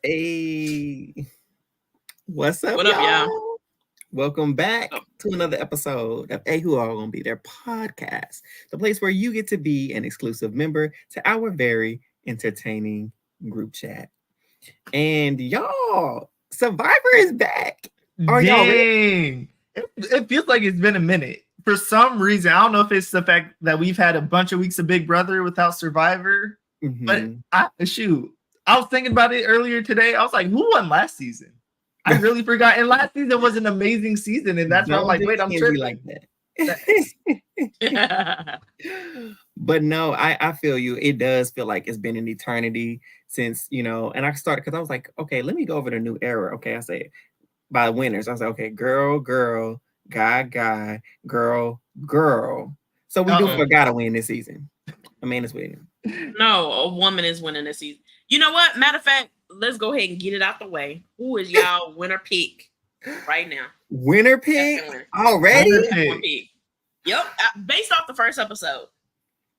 Hey, what's up, What up, y'all? y'all? Welcome back to another episode of A Who All Gonna Be Their podcast, the place where you get to be an exclusive member to our very entertaining group chat. And y'all, Survivor is back. Are y'all ready? Dang. It feels like it's been a minute. For some reason, I don't know if it's the fact that we've had a bunch of weeks of Big Brother without Survivor, but I was thinking about it earlier today. I was like, who won last season? I really forgot. And last season was an amazing season, and that's why I'm like, wait, I'm tripping. Like that. But no, I feel you. It does feel like it's been an eternity since, and I started because I was like, okay, let me go over the new era. Okay, I say by winners. I was like, okay, girl, guy, girl. So we do forgot to win this season. Amanda's winning. No, a woman is winning this season. You know what? Matter of fact, let's go ahead and get it out the way. Who is y'all winner pick right now? Winner pick? Already? Winner pick. Yep. Based off the first episode.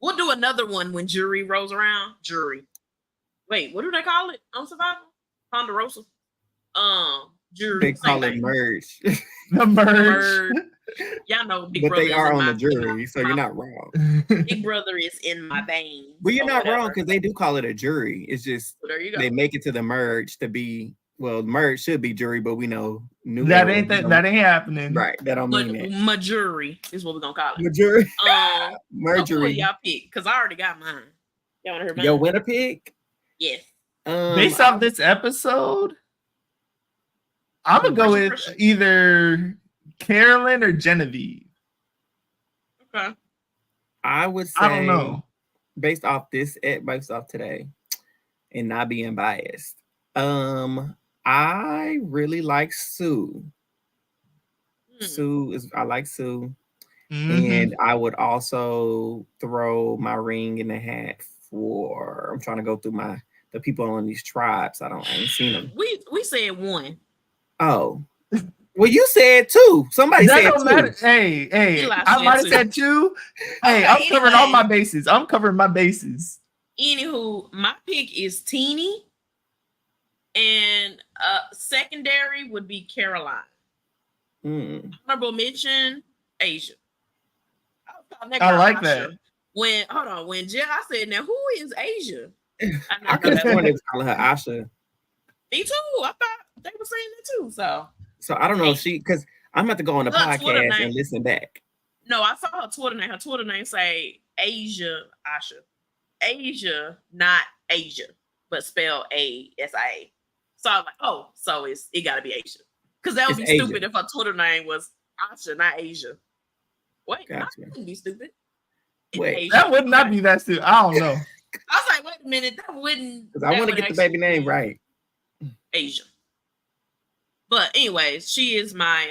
We'll do another one when jury rolls around. Jury. Wait, what do they call it on Survivor? Ponderosa? Jury. They call it merge. The merge. Y'all know Big but Brother they are on the jury, so you're not wrong. Big Brother is in my veins. Well, you're not wrong because they do call it a jury. It's just they make it to the merge to be merge should be jury, but we know that ain't happening. Right. That don't mean that. Majury is what we're gonna call it. Majury. Mergery. Y'all pick because I already got mine. Y'all wanna hear mine? Your winner pick? Yes. Based off this episode, I'm gonna go with either Carolyn or Genevieve. Okay. I would say I don't know. Based off today, and not being biased. I really like Sue. I like Sue. Mm-hmm. And I would also throw my ring in the hat for I'm trying to go through the people on these tribes. I ain't seen them. We said one. Oh. Well, you said two. Somebody that said don't two. Matter. Hey, I might have said two. Hey, I'm covering all my bases. I'm covering my bases. Anywho, my pick is Teeny. And secondary would be Caroline. Honorable mention, Asia. I like that. When I said, now who is Asia? I could have sworn they was calling her Asha. Me too. I thought they were saying that too. So I don't know if because I'm about to go on the podcast and listen back. No, I saw her Twitter name. Her Twitter name say Asia Asha. Asia, not Asia, but spell A-S-I-A. So I'm like, oh, so it got to be Asia. Because that would be Asia. Stupid if her Twitter name was Asha, not Asia. Wait, that wouldn't be stupid. Wait, that would not be that stupid. I don't know. I was like, wait a minute, that wouldn't. Because I want to get the baby name right. Asia. But anyways, she is my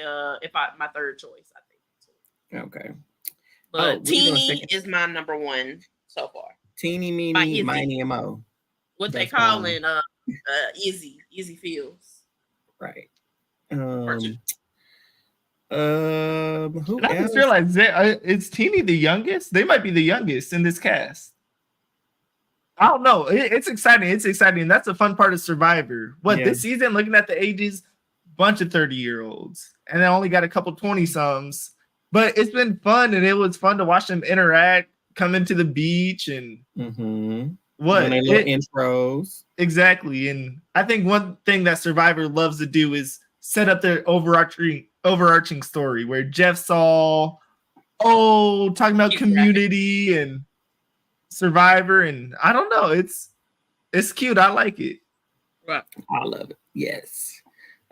my third choice, I think. Okay. But Teeny is my number one so far. Teeny, meeny, miny, and mo. What they calling Izzy Fields. Right. Who I just feel like is Teeny the youngest? They might be the youngest in this cast. I don't know. It's exciting. It's exciting. That's a fun part of Survivor. This season, looking at the ages, bunch of 30-year-olds, and they only got a couple 20-somes. But it's been fun, and it was fun to watch them interact, come into the beach, and what little intros. Exactly. And I think one thing that Survivor loves to do is set up their overarching story where Jeff's all talking about community and Survivor, and I don't know. It's cute. I like it. Right. I love it. Yes.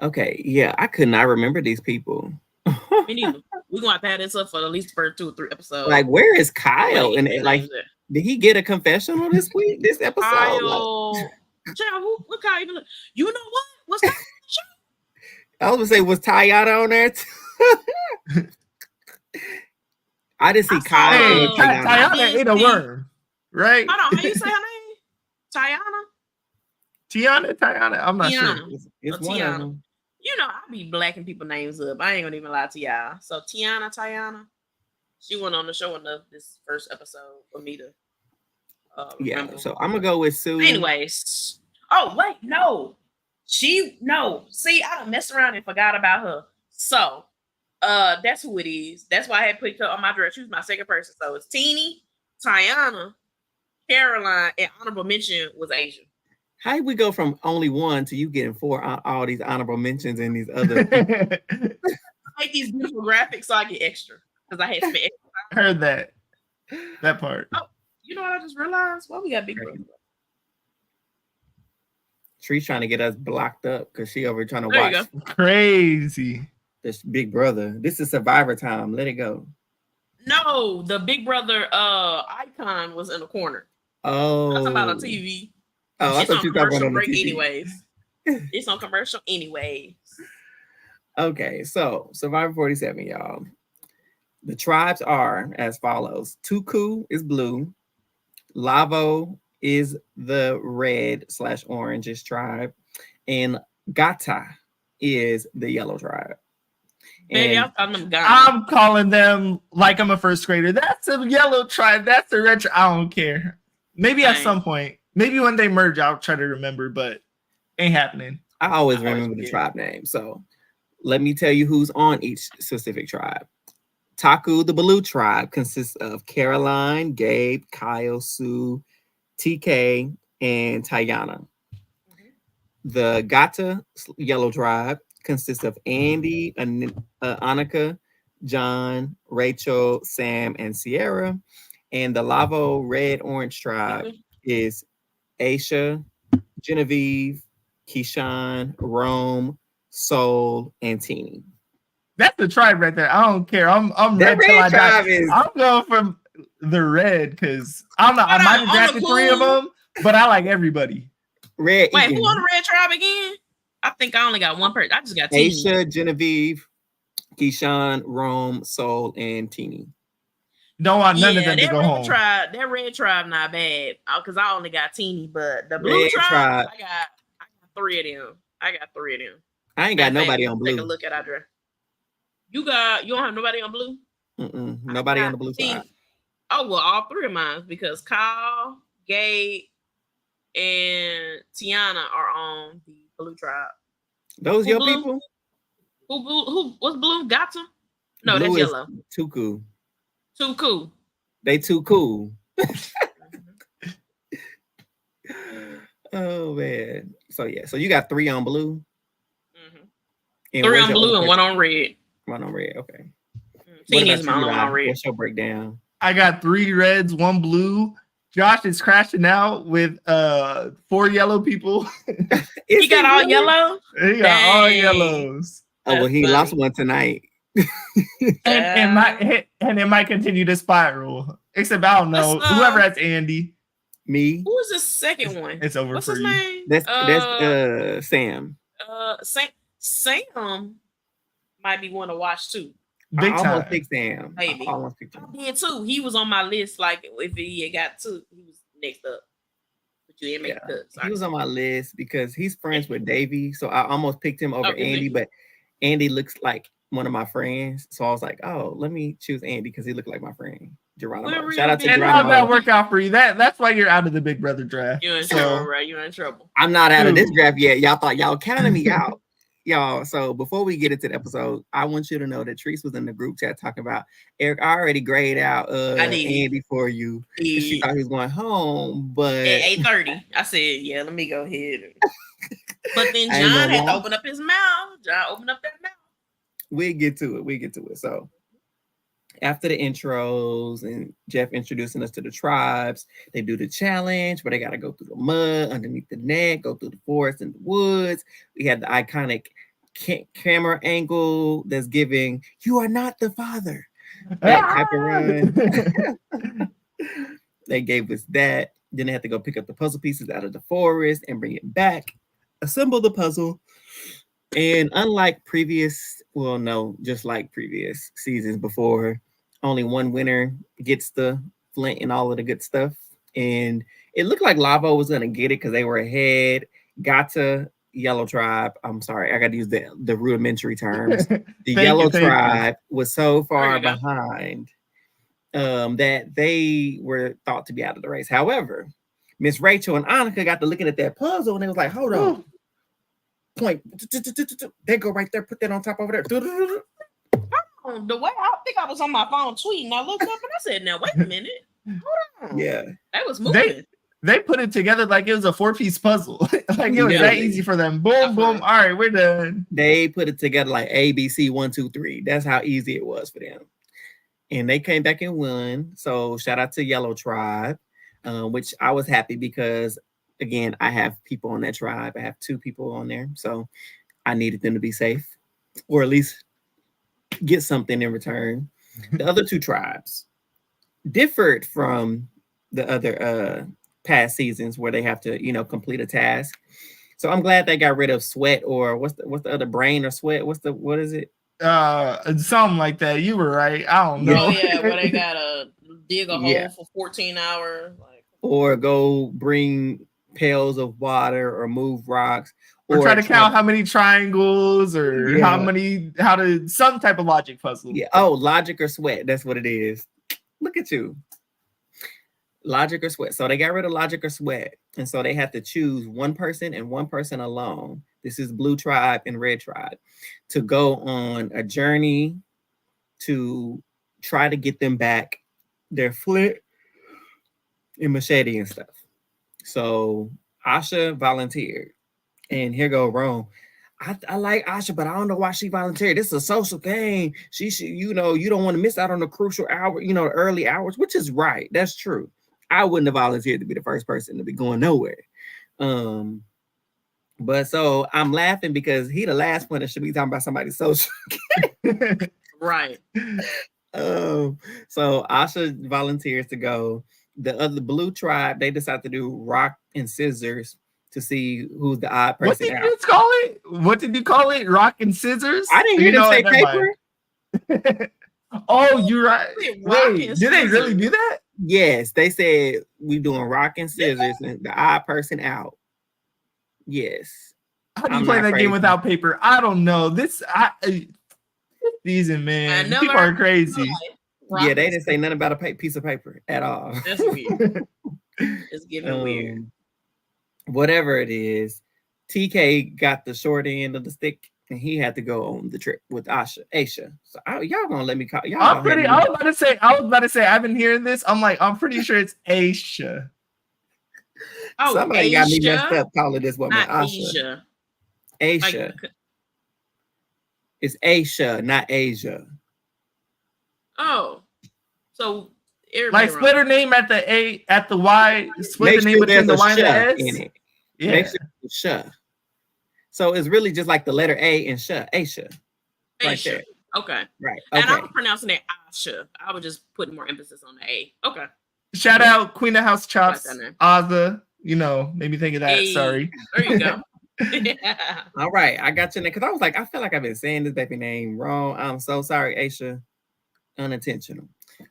Okay. Yeah, I could not remember these people. Me neither. We're gonna have to have this up for at least the first 2 or 3 episodes. Like, where is Kyle? And did he get a confessional this week? This episode? Kyle. What Kyle even look? You know what? What's Kyle? I was gonna say, was Tayana on there too? I didn't see Kyle. Tayana ate a worm, right? Hold on, how you say her name? Tiana? I'm not sure. It's one of them. You know, I be blacking people's names up. I ain't gonna even lie to y'all. So Tayana, she went on the show enough this first episode for me to remember. So I'm gonna go with Sue. Anyways. Oh, wait, no. See, I done messed around and forgot about her. So, that's who it is. That's why I had put her on my dress. She was my second person. So it's Teeny, Tiana, Caroline, and honorable mention was Asia. How did we go from only one to you getting four all these honorable mentions and these other people? I make these beautiful graphics so I get extra because I had spent extra time. Heard that part. Oh, you know what I just realized? Why we got Big Brother? Tree's trying to get us blocked up because she over trying to watch. Crazy. This Big Brother. This is Survivor time. Let it go. No, the Big Brother icon was in the corner. Oh, I'm talking about on TV. Oh, it's on commercial break anyways. It's on commercial anyways. Okay, so Survivor 47, y'all. The tribes are as follows. Tuku is blue. Lavo is the red/orange tribe. And Gata is the yellow tribe. Baby, I'm calling them like I'm a first grader. That's a yellow tribe. That's a red tribe. I don't care. Maybe at some point. Maybe when they merge, I'll try to remember, but ain't happening. I always remember the tribe name. So let me tell you who's on each specific tribe. Taku, the blue tribe, consists of Caroline, Gabe, Kyle, Sue, TK, and Tayana. The Gata yellow tribe consists of Andy, Annika, John, Rachel, Sam, and Sierra. And the Lavo red-orange tribe is Aisha, Genevieve, Keyshawn, Rome, Soul, and Teeny. That's the tribe right there. I don't care. I'm red till I die. I'm going from the red because I don't know. I might have drafted 3 of them, but I like everybody. Red. Wait, who on the red tribe again? I think I only got one person. I just got Teeny. Aisha, Genevieve, Keyshawn, Rome, Soul, and Teeny. Don't want none of them to go home. That red tribe not bad because I only got Teeny, but the blue tribe, I got 3 of them. I ain't got nobody on blue. Take a look at our draft. You don't have nobody on blue? Nobody on the blue side. Oh, well, all 3 of mine because Kyle, Gabe, and Tiana are on the blue tribe. Those your people? Who what's blue? Gata? No, blue that's yellow. Tuku. Tuku. They too cool. Oh man. So you got 3 on blue. 3 on blue and 1 on red. 1 on red, okay. Teeny's mine on red. What's your breakdown? I got 3 reds, 1 blue. Josh is crashing out with 4 yellow people. He got all yellow? He got all yellows. Oh, well, he lost one tonight. and it might continue to spiral. Except I don't know. Whoever has Andy. Me. Who is the second one? It's over. What's for his you. name? That's Sam. Sam might be one to watch too. Big I time. almost picked Sam. Maybe. I almost picked him. I did too. He was on my list. Like if he had got 2, he was next up. But you didn't make the cut. He was on my list because he's friends with Davey, so I almost picked him over Andy. But Andy looks like one of my friends, so I was like, "Oh, let me choose Andy because he looked like my friend Geronimo." Shout out to Geronimo. How'd that work out for you? That's why you're out of the Big Brother draft. You're in trouble, right? You're in trouble. I'm not out of this draft yet. Y'all thought y'all counted me out. Y'all, so before we get into the episode, I want you to know that Treese was in the group chat talking about Eric. I already graded out Andy for you. She thought he was going home, but at 8:30, I said, "Yeah, let me go ahead." But then John had to open up his mouth. John opened up that mouth. We get to it. So after the intros and Jeff introducing us to the tribes, they do the challenge where they got to go through the mud, underneath the net, go through the forest and the woods. We had the iconic camera angle that's giving "You are not the father" that type of run. They gave us that. Then they had to go pick up the puzzle pieces out of the forest and bring it back, assemble the puzzle. And unlike just like previous seasons before, only one winner gets the flint and all of the good stuff. And it looked like Lavo was gonna get it because they were ahead. Gata yellow tribe. I'm sorry, I got to use the rudimentary terms. The yellow tribe was so far behind that they were thought to be out of the race. However, Miss Rachel and Annika got to looking at that puzzle and they was like, "Hold on, point. They go right there, put that on top over there. The way I think I was on my phone tweeting, I looked up and I said, "Now wait a minute, hold on." Yeah, that was moving. They put it together like it was a 4-piece puzzle. Like it was that easy for them. Boom, boom. All right, we're done. They put it together like ABC 1, 2, 3. That's how easy it was for them. And they came back and won. So shout out to Yellow Tribe, which I was happy because, again, I have people on that tribe. I have 2 people on there. So I needed them to be safe or at least get something in return. The other 2 tribes differed from the other past seasons where they have to, complete a task. So I'm glad they got rid of sweat, or what's the other, brain or sweat? What is it? Something like that. You were right. I don't know. Oh yeah, where they gotta dig a hole for 14 hours, or go bring pails of water or move rocks, or try to count how many triangles or how to some type of logic puzzle. Yeah. Oh, logic or sweat. That's what it is. Look at you. Logic or sweat. So they got rid of logic or sweat. And so they have to choose one person and one person alone. This is Blue Tribe and Red Tribe, to go on a journey to try to get them back their flint and machete and stuff. So Asha volunteered. And here go Rome. I like Asha, but I don't know why she volunteered. This is a social game. She should, you don't want to miss out on the crucial hour, the early hours, which is right. That's true. I wouldn't have volunteered to be the first person to be going nowhere. But so I'm laughing because he the last one that should be talking about somebody's social game. Right. So Asha volunteers to go. The other Blue Tribe, they decide to do rock and scissors to see who's the odd person. What did you call it? What did you call it? Rock and scissors? I didn't hear them say paper. Oh, you're right. Wait, did they really do that? Yes, they said we doing rock and scissors and the odd person out. Yes. How do you play that game without paper? I don't know. This season, man. People are crazy. Yeah, they didn't say nothing about a piece of paper at all. That's weird. It's getting weird. Whatever it is, TK got the short end of the stick, and he had to go on the trip with Aisha. So y'all gonna let me call y'all? I was about to say. I've been hearing this. I'm pretty sure it's Aisha. Oh, somebody Aisha? Got me messed up calling this woman Aisha. Aisha. It's Aisha, not Asia. Oh, so like split her name at the A at the Y. Split the name between the Y and the S in it. Yeah. Make sure it's Sha. So it's really just like the letter A and Sha. Aisha. Right there. Okay. Right. Okay. And I'm pronouncing it Asha. I was just putting more emphasis on the A. Okay. Shout out Queen of House Chops, Azza. Made me think of that. Hey, sorry. There you go. All right, I got your name because I was like, I feel like I've been saying this baby name wrong. I'm so sorry, Aisha. Unintentional.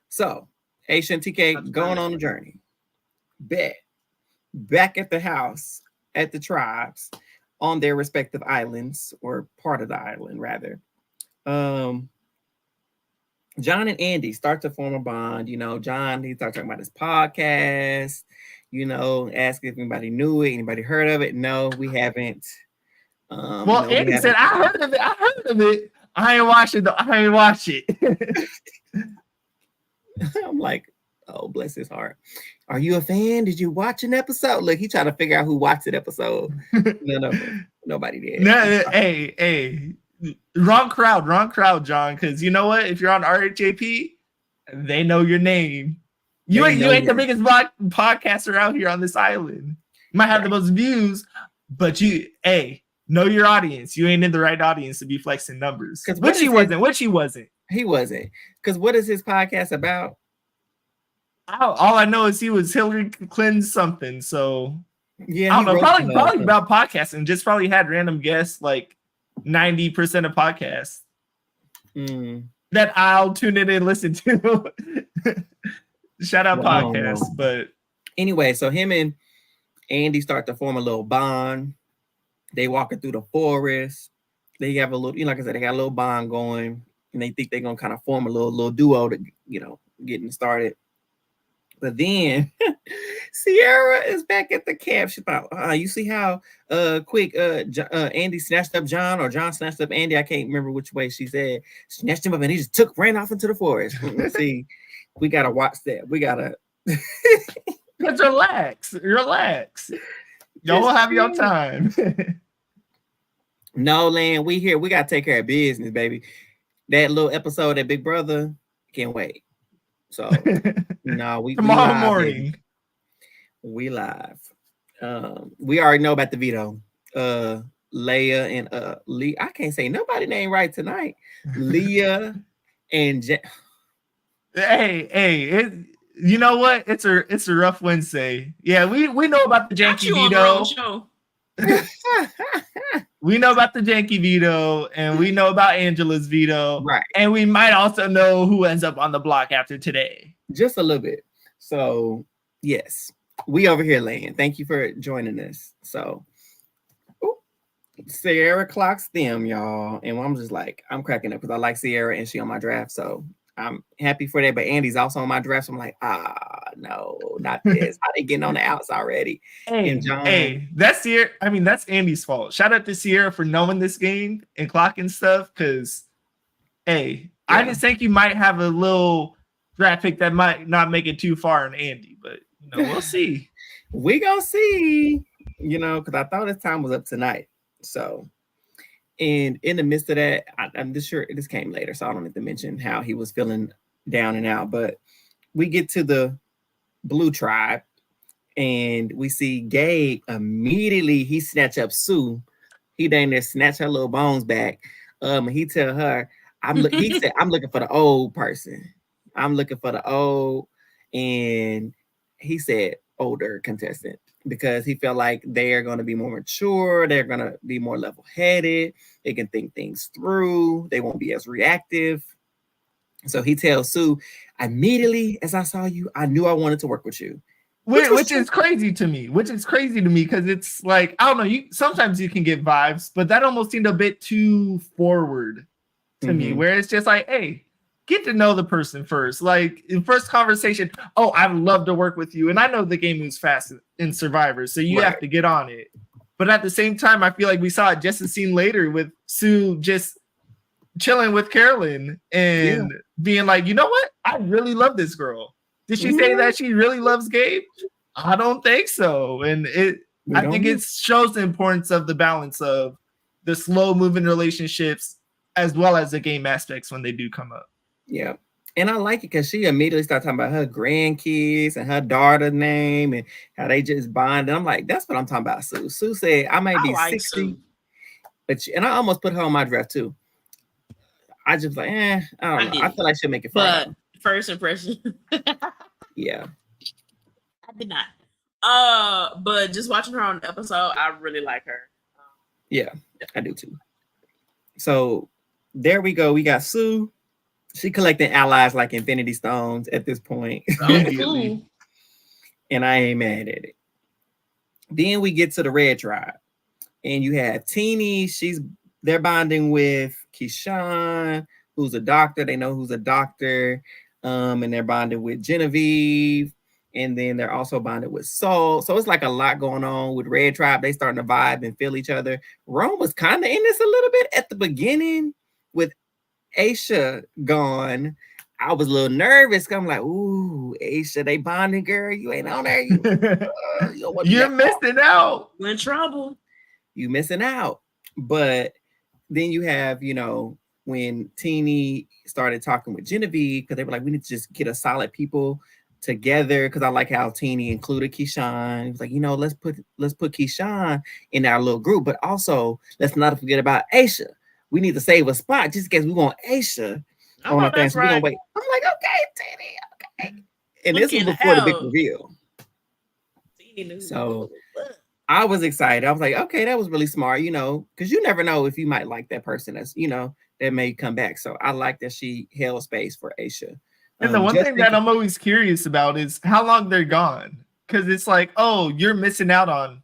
So Aisha and TK going on the journey. Back at the house at the tribes on their respective islands, or part of the island rather. John and Andy start to form a bond. John, he started talking about his podcast. Ask if anybody knew it, anybody heard of it. No, we haven't. Well, Andy said, I heard of it. I ain't watched it though. I ain't watched it. I'm like, oh, bless his heart. Are you a fan? Did you watch an episode? Look, he trying to figure out who watched the episode. No, nobody did. No, hey. Wrong crowd, John. Because you know what? If you're on RHAP, they know your name. You ain't the biggest podcaster out here on this island. You might have the most views, but know your audience. You ain't in the right audience to be flexing numbers. Which he wasn't. He wasn't. Because what is his podcast about? All I know is he was Hillary Clinton something. So yeah, I don't know. Probably about podcasting. Just probably had random guests, like 90% of podcasts that I'll tune in and listen to. Shout out podcast. But anyway, so him and Andy start to form a little bond. They walking through the forest. They have a little, like I said, they got a little bond going, and they think they're gonna kind of form a little duo to, getting started. But then Sierra is back at the camp. She thought, you see how quick Andy snatched up John, or John snatched up Andy. I can't remember which way she said. Snatched him up and he just ran off into the forest. See, we gotta watch that. We gotta just relax. Y'all will have your time. No, Land, we here. We gotta take care of business, baby. That little episode at Big Brother, can't wait. So no, we tomorrow live, morning. Baby. We live. We already know about the veto. Leia and Lee. I can't say nobody name right tonight. Leah and hey, you know what? It's a rough Wednesday. Yeah, we know about the janky veto. We know about the janky veto, and we know about Angela's veto, right? And we might also know who ends up on the block after today, just a little bit. So yes, we over here, Land. Thank you for joining us. So Sierra clocks them, y'all, and I'm just like, I'm cracking up because I like Sierra and she on my draft, so I'm happy for that. But Andy's also on my draft, so I'm like, no, not this. How they getting on the outs already? And John, that's Sierra. I mean, that's Andy's fault. Shout out to Sierra for knowing this game and clocking stuff, because I just think you might have a little draft pick that might not make it too far in Andy, but we'll see. We gonna see, because I thought his time was up tonight. So, and in the midst of that, I'm just sure this came later, so I don't have to mention how he was feeling down and out. But we get to the Blue Tribe, and we see Gabe immediately. He snatch up Sue. He dang near snatch her little bones back. He tell her, he said, I'm looking for the old person. I'm looking for the old, and he said older contestant, because he felt like they are going to be more mature. They're going to be more level-headed. They can think things through. They won't be as reactive. So he tells Sue, immediately as I saw you, I knew I wanted to work with you. Which is crazy to me. Because it's like, I don't know. Sometimes you can get vibes, but that almost seemed a bit too forward to me, where it's just like, hey, get to know the person first. Like, in first conversation, I'd love to work with you. And I know the game moves fast in Survivor, so you have to get on it. But at the same time, I feel like we saw it just a scene later with Sue just chilling with Carolyn and being like, you know what? I really love this girl. Did she say that she really loves Gabe? I don't think so. And I think it shows the importance of the balance of the slow moving relationships as well as the game aspects when they do come up. Yeah. And I like it because she immediately started talking about her grandkids and her daughter's name and how they just bond. And I'm like, that's what I'm talking about, Sue. Sue said, I might be 60. And I almost put her on my draft too. I just like, I don't know. I feel like she'll make it fun. But first impression. Yeah. I did not. But just watching her on the episode, I really like her. Yeah, I do too. So there we go. We got Sue. She collecting allies like Infinity Stones at this point. Cool. And I ain't mad at it. Then we get to the Red Tribe. And you have Teeny. They're bonding with Keyshawn, who's a doctor. They know who's a doctor. And they're bonded with Genevieve. And then they're also bonded with Soul. So it's like a lot going on with Red Tribe. They starting to vibe and feel each other. Rome was kind of in this a little bit at the beginning with Aisha gone. I was a little nervous. I'm like, ooh, Aisha, they bonding, girl. You ain't on there. You're missing out. You're in trouble. You missing out. But then you have, when Teeny started talking with Genevieve, because they were like, we need to just get a solid people together, because I like how Teeny included Keyshawn. He was like, let's put Keyshawn in our little group, but also let's not forget about Aisha. We need to save a spot just in case we want Aisha on our thing. So we're gonna wait. I'm like, okay, Teeny, okay. And this was before the big reveal. So I was excited. I was like, okay, that was really smart, because you never know if you might like that person that's, that may come back. So I like that she held space for Aisha. And the one thing that I'm always curious about is how long they're gone. Because it's like, you're missing out on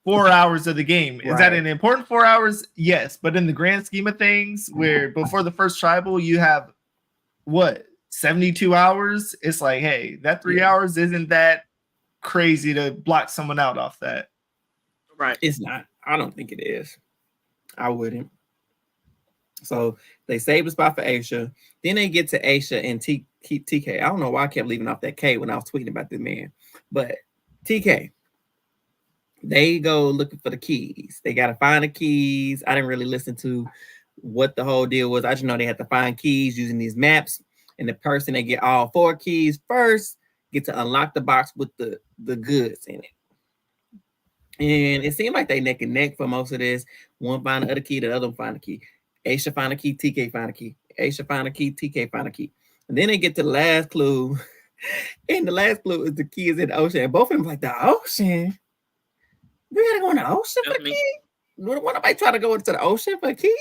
4 hours of the game. Is that an important 4 hours? Yes. But in the grand scheme of things, where before the first tribal, you have, 72 hours, it's like, hey, that 3 hours isn't that crazy to block someone out off that. Right. It's not. I don't think it is. I wouldn't. So they save a spot for Aisha. Then they get to Aisha and TK. I don't know why I kept leaving off that K when I was tweeting about this man. But TK, they go looking for the keys. They got to find the keys. I didn't really listen to what the whole deal was. I just know they had to find keys using these maps. And the person that get all 4 keys first get to unlock the box with the goods in it. And it seemed like they neck and neck for most of this. One find the other key, the other one find the key. Aisha find a key, TK find a key. Aisha find a key, TK find a key. And then they get to the last clue. And the last clue is the key is in the ocean. And both of them like, the ocean? We gotta go in the ocean for the key? What nobody trying to go into the ocean for a key?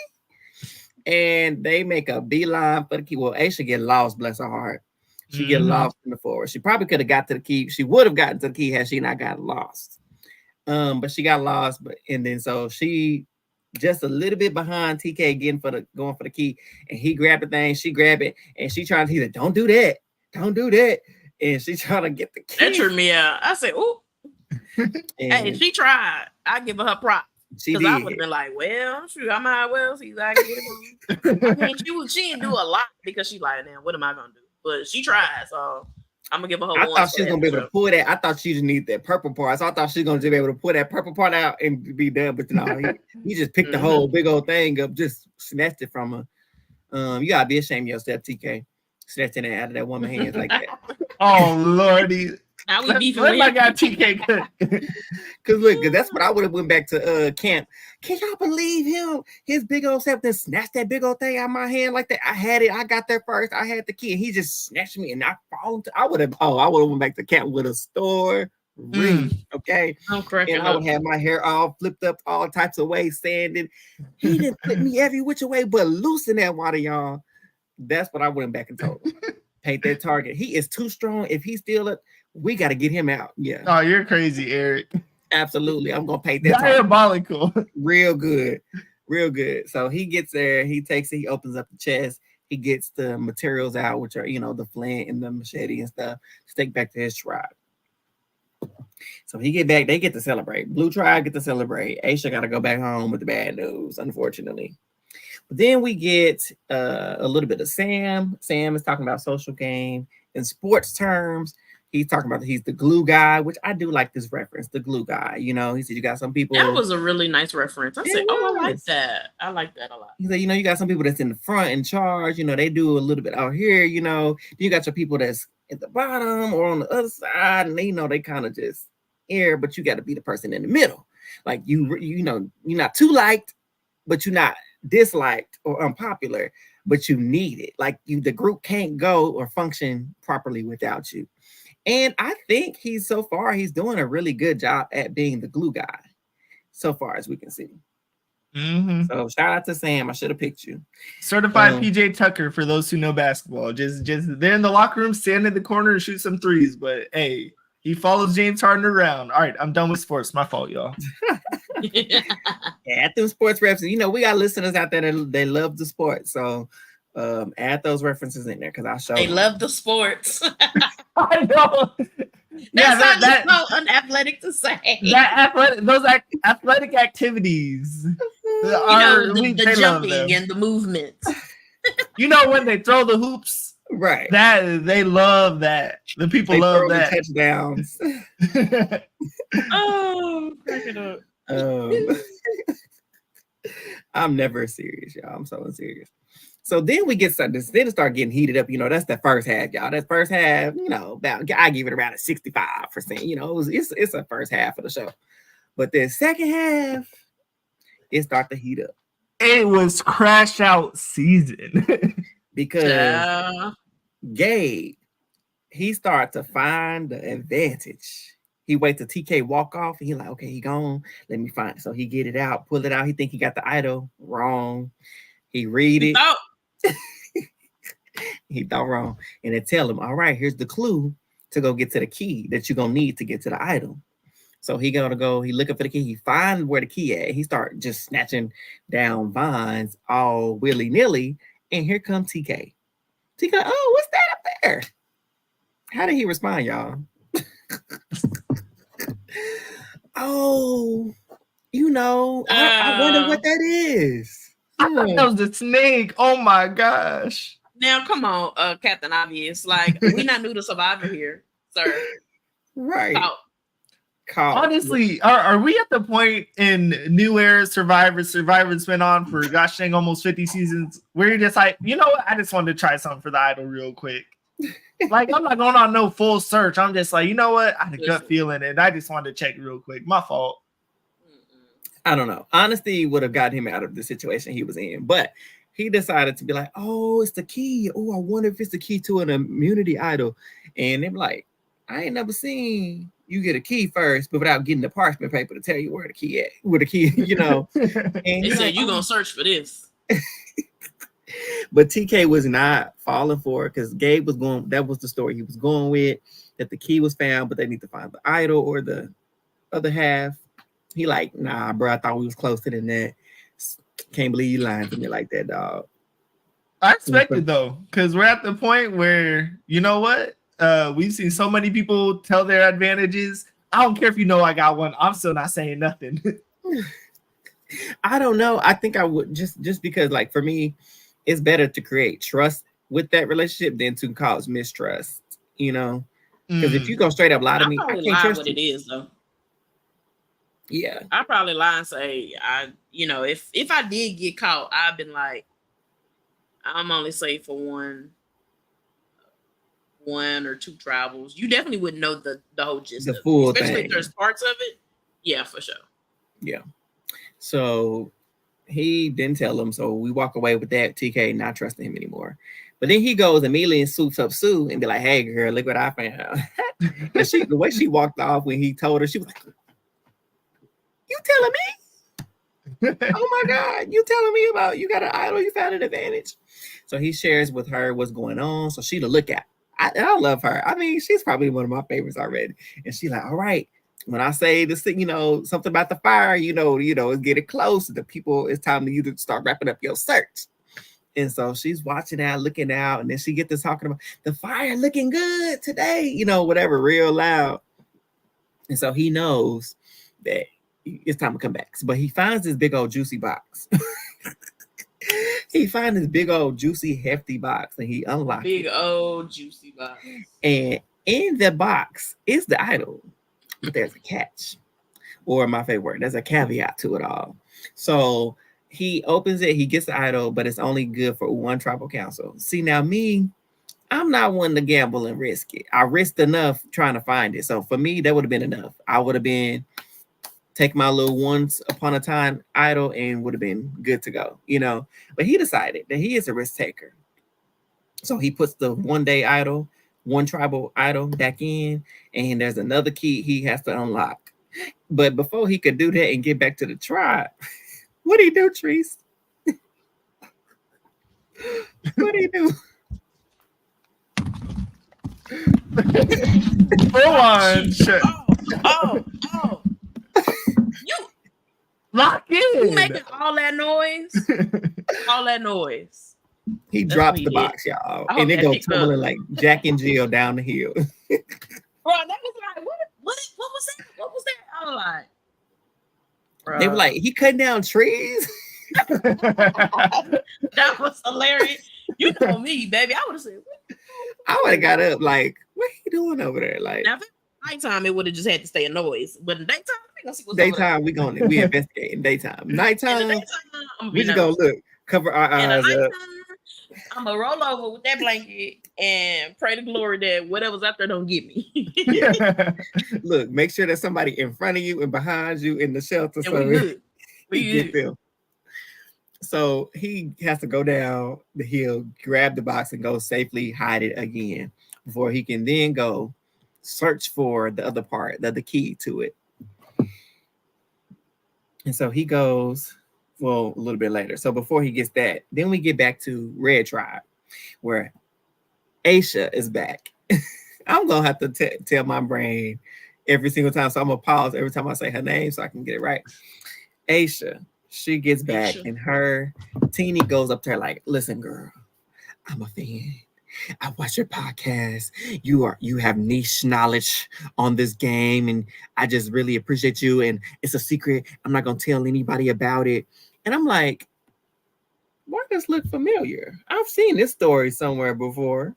And they make a beeline for the key. Well, Aisha get lost, bless her heart. She get lost in the forest. She probably could have got to the key. She would have gotten to the key had she not got lost. But she got lost, and then so she just a little bit behind TK going for the key, and he grabbed the thing, she grabbed it, and she trying to, he said, don't do that, and she trying to get the key. That tripped me out. I said, ooh. Hey, she tried. I give her props. Because I would have been like, well, shoot, I might well see if I can get it. I mean, she didn't do a lot because she like, now what am I gonna do? But she tried, so I'm gonna give her. I thought she was gonna be able to pull that. I thought she just need that purple part. So I thought she was gonna just be able to pull that purple part out and be done. But no, he just picked the whole big old thing up, just snatched it from her. You gotta be ashamed of yourself, TK, snatching it out of that woman's hands like that. Oh lordy. Now we beefing with my guy TK. Cause look, that's what I would have went back to camp. Can y'all believe him? His big old self then snatched that big old thing out of my hand like that. I had it. I got there first. I had the key, and he just snatched me, and I fall into. I would have went back to camp with a story. Okay, and I would have my hair all flipped up all types of ways, sanding. He didn't flip me every which way, but loosen that water, y'all. That's what I went back and told him. Paint that target. He is too strong. If he's still up, we got to get him out. Yeah. Oh, you're crazy, Eric. Absolutely. I'm going to paint that diabolical. Target. Real good. Real good. So he gets there. He takes it. He opens up the chest. He gets the materials out, which are, the flint and the machete and stuff, to take back to his tribe. So he get back. They get to celebrate. Blue tribe get to celebrate. Aisha got to go back home with the bad news, unfortunately. But then we get a little bit of Sam. Sam is talking about social game in sports terms. He's talking about he's the glue guy, which I do like this reference, the glue guy. He said you got some people. That was a really nice reference. I said, I like that. I like that a lot. He said, you got some people that's in the front in charge. They do a little bit out here. You got your people that's at the bottom or on the other side, and they kind of just air. But you got to be the person in the middle. Like you're not too liked, but you're not disliked or unpopular, but you need it. Like the group can't go or function properly without you. And I think he's doing a really good job at being the glue guy, so far as we can see. So shout out to Sam. I should have picked you. Certified PJ Tucker for those who know basketball. Just they're in the locker room, stand in the corner and shoot some threes. But hey, he follows James Harden around. All right, I'm done with sports. My fault, y'all. Add them sports references. We got listeners out there that they love the sports. So add those references in there because I show they love the sports. I know. That's so unathletic to say. Those athletic activities. The jumping and the movements. When they throw the hoops, right? That they love that. The people love that. Touchdowns. Crack it up. I'm never serious, y'all. I'm so unserious. So then we get something. Then it start getting heated up. That's the first half, y'all. That first half, I give it around a 65%. It's a first half of the show. But the second half, it start to heat up. It was crash out season because Gabe, he start to find the advantage. He wait till TK walk off, and he like, okay, he gone. Let me find it. So he get it out, pull it out. He think he got the idol. Wrong. He read it. He thought wrong. And they tell him, all right, here's the clue to go get to the key that you're going to need to get to the idol. So he looking for the key. He finds where the key at. He start just snatching down vines all willy-nilly. And here comes TK. TK, oh, what's that up where? How did he respond, y'all? Oh, I wonder what that is. I thought that was the snake. Oh my gosh. Now, come on, Captain Obvious. Like, we not new to Survivor here, sir. Right. Caught. Honestly, are we at the point in New Era Survivor's been on for gosh dang almost 50 seasons where you're just like, you know what? I just wanted to try something for the idol real quick. Like, I'm not going on no full search. I'm just like, you know what? I had a gut feeling and I just wanted to check real quick. My fault. I don't know. Honesty would have gotten him out of the situation he was in, but he decided to be like, oh, it's the key. Oh, I wonder if it's the key to an immunity idol. And they're like, I ain't never seen you get a key first, but without getting the parchment paper to tell you where the key at, And they said you're gonna search for this. But TK was not falling for it because Gabe was going, that was the story he was going with, that the key was found, but they need to find the idol or the other half. He like, nah, bro, I thought we was closer than that. Can't believe you lying to me like that, dog. I expected though, because we're at the point where, you know what? We've seen so many people tell their advantages. I don't care if you know I got one. I'm still not saying nothing. I don't know. I think I would just because, like, for me, it's better to create trust with that relationship than to cause mistrust, Because if you go straight up lie to me, I can't trust what it is, though. Yeah. I probably lie and say, if I did get caught, I've been like, I'm only safe for one or two travels. You definitely wouldn't know the whole gist of full it. Especially thing. If there's parts of it. Yeah, for sure. Yeah. So he didn't tell him. So we walk away with that. TK not trusting him anymore. But then he goes immediately and suits up Sue and be like, hey, girl, look what I found. And the way she walked off when he told her, she was like, you telling me? Oh my God, you telling me about you got an idol, you found an advantage. So he shares with her what's going on. So she to look at. I love her. I mean, she's probably one of my favorites already. And she's like, all right, when I say this thing, something about the fire, it's getting close. The people, it's time for you to start wrapping up your search. And so she's watching out, looking out, and then she gets to talking about the fire looking good today, whatever, real loud. And so he knows that it's time to come back. But he finds this big old juicy box. He finds this big old juicy hefty box and he unlocks big old juicy box. And in the box is the idol. But there's a catch. Or my favorite word, there's a caveat to it all. So he opens it, he gets the idol, but it's only good for one tribal council. See, now me, I'm not one to gamble and risk it. I risked enough trying to find it. So for me, that would have been enough. I would have been take my little once upon a time idol and would have been good to go, But he decided that he is a risk taker. So he puts the one day idol, one tribal idol back in, and there's another key he has to unlock. But before he could do that and get back to the tribe, what do he do, Treese? What do he do? Full on. Oh. You lock in. You making all that noise. He drops the box, y'all, and it goes tumbling like Jack and Jill down the hill. Bro, that was like, what was that? What was that? I was like, bro. They were like, he cutting down trees. That was hilarious. You know me, baby. I would have said, I would have got up like, what are you doing over there? Like, now, if it was nighttime, it would have just had to stay a noise. But in daytime, we gonna see what's daytime, we investigate in daytime. Nighttime, we just gonna look, cover our eyes up. I'm gonna roll over with that blanket and pray to glory that whatever's out there don't get me. Look, make sure there's somebody in front of you and behind you in the shelter. And so we get them. So he has to go down the hill, grab the box, and go safely hide it again before he can then go search for the other part, the key to it. And so he goes, well, a little bit later. So before he gets that, then we get back to Red Tribe, where Aisha is back. I'm going to have to tell my brain every single time. So I'm going to pause every time I say her name so I can get it right. Aisha. She gets back and her Teeny goes up to her like, listen, girl, I'm a fan. I watch your podcast. You have niche knowledge on this game, and I just really appreciate you. And it's a secret. I'm not gonna tell anybody about it. And I'm like, why does this look familiar? I've seen this story somewhere before.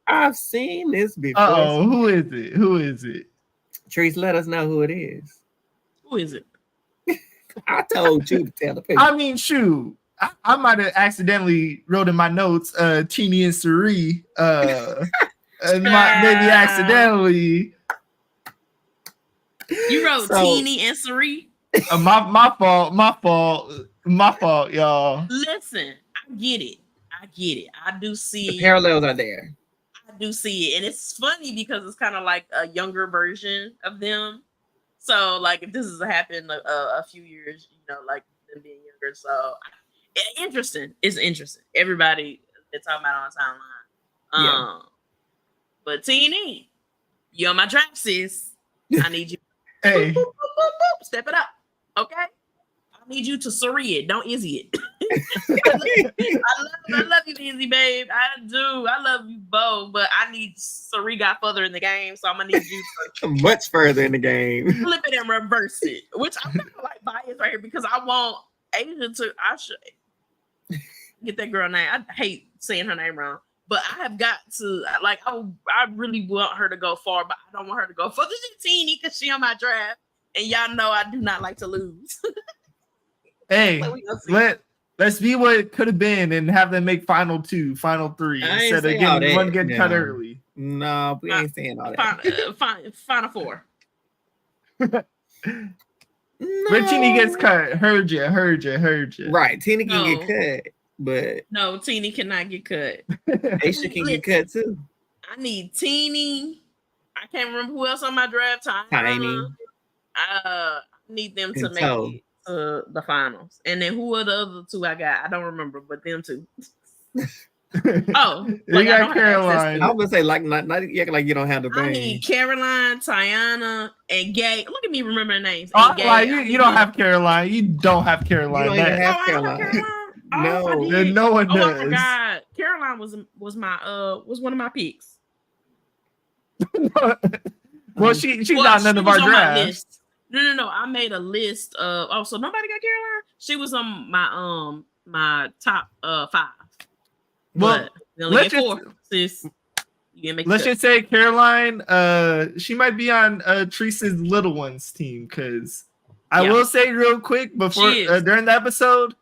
I've seen this before. Oh, who is it? Who is it? Trees, let us know who it is. Who is it? I told you to tell the people. I mean, shoot. I might have accidentally wrote in my notes, Teeny and Suri. Maybe accidentally. You wrote Teeny and Suri? My fault, y'all. Listen, I get it. I do see the parallels are there. I do see it, and it's funny because it's kind of like a younger version of them. So, like, if this has happened a few years, like them being younger, so interesting. It's interesting. Everybody they're talking about on the timeline. Yeah. But Teeny, you're on my draft, sis. I need you. Hey, Boop, boop, boop, boop, step it up, okay? I need you to Suri it. Don't Izzy it. I love you, Izzy, babe. I do. I love you both, but I need Suri got further in the game, so I'm gonna need you to much further in the game. flip it and reverse it. Which I'm kind of like biased right here because I want Asia to. I should get that girl name. I hate saying her name wrong, but I have got to like. I really want her to go far, but I don't want her to go further than Teeny because she on my draft, and y'all know I do not like to lose. hey, let's be what it could have been and have them make final 2, final 3 instead of getting one get cut early. No, we ain't saying all that. Final 4. No. When Teeny gets cut, heard you. Right, Teeny can get cut, but no, Teeny cannot get cut. Aisha can get cut too. I need Teeny. I can't remember who else on my draft. Tiny. I need them to make it to the finals. And then who are the other 2 I got? I don't remember, but them 2. Oh, you got Caroline. I was gonna say like not like you don't have the brain. I need Caroline, Tiana, and Gay. Look at me remembering names. You don't have Caroline. You don't have Caroline. You don't even have Caroline. No one does. Oh my god, Caroline was one of my picks. Well, she's not none of our drafts. No. I made a list of. So nobody got Caroline. She was on my top 5. Well, let's just say Caroline. She might be on Teresa's little ones team because I will say real quick before during the episode,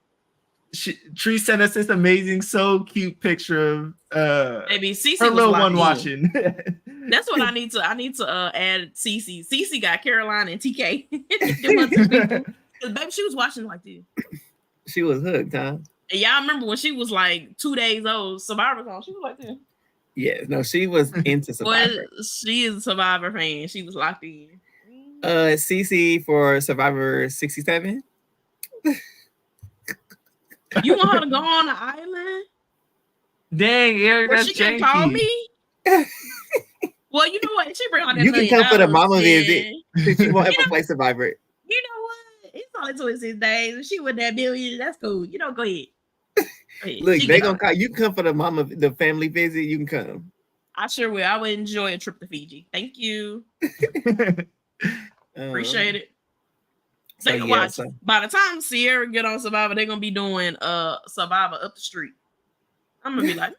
Teresa sent us this amazing, so cute picture of maybe Cece her little one watching. That's what I need to add. Cece. Cece got Caroline and TK. Baby, she was watching like this. She was hooked, huh? And y'all remember when she was like 2 days old, Survivor song, she was like this. Yeah, no, she was into Survivor. Well, she is a Survivor fan. She was locked in. CC for Survivor 67. You want her to go on the island? Dang, Eric, where that's she can janky. call me? Well, you know what? She bring on that. You can come for the mama visit since you won't ever play Survivor. You know what? It's only 26 days. If she with that billion, that's cool. Go ahead. Look, they gonna call you. Come for the family visit. You can come. I sure will. I would enjoy a trip to Fiji. Thank you. Appreciate it. They can watch. By the time Sierra get on Survivor, they're gonna be doing Survivor up the street. I'm gonna be like,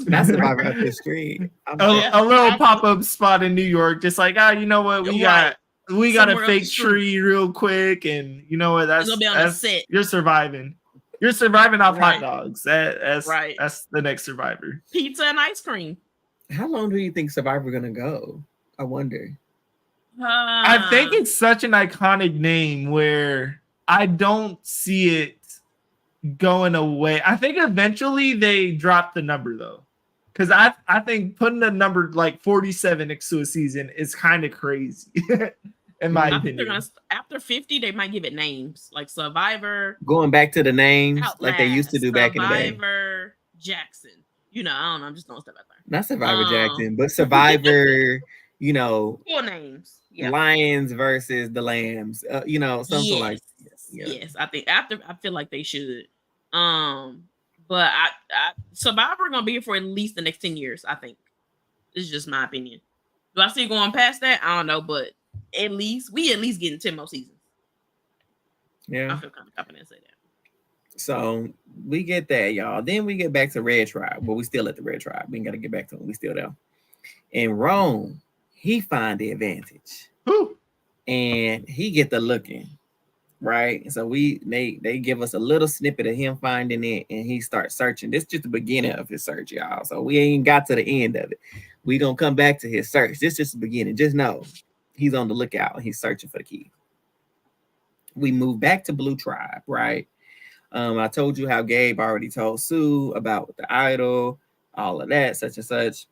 that's Survivor up the street. A little pop-up spot in New York, just like you know what, we got a fake tree real quick, and you know what, that's gonna be on the set. You're surviving. You're surviving off hot dogs. That's right. That's the next Survivor. Pizza and ice cream. How long do you think Survivor gonna go? I wonder. I think it's such an iconic name where I don't see it going away. I think eventually they drop the number though, because I think putting a number like 47 next to a season is kind of crazy. In my opinion, after 50, they might give it names like Survivor. Going back to the names Outlast, like they used to do back in the day. Survivor Jackson. I don't know. I'm just throwing stuff out there. Not Survivor Jackson, but Survivor. Full names. Yeah. Lions versus the Lambs. Something like. Yes, I think I feel like they should. But But I Survivor gonna be here for at least the next 10 years. I think this is just my opinion. Do I see going past that? I don't know, but at least getting 10 more seasons. Yeah, I feel kind of confident to say that. so we get that, y'all. Then we get back to Red Tribe. Well, we still at the Red Tribe. We ain't gotta get back to them. We still there. And Rome, he find the advantage. Whew. And he get the looking. Right. So they give us a little snippet of him finding it, and he starts searching. This is just the beginning of his search, y'all. So we ain't got to the end of it. We gonna come back to his search. This is just the beginning. Just know he's on the lookout and he's searching for the key. We move back to Blue Tribe, right? I told you how Gabe already told Sue about the idol, all of that, such and such.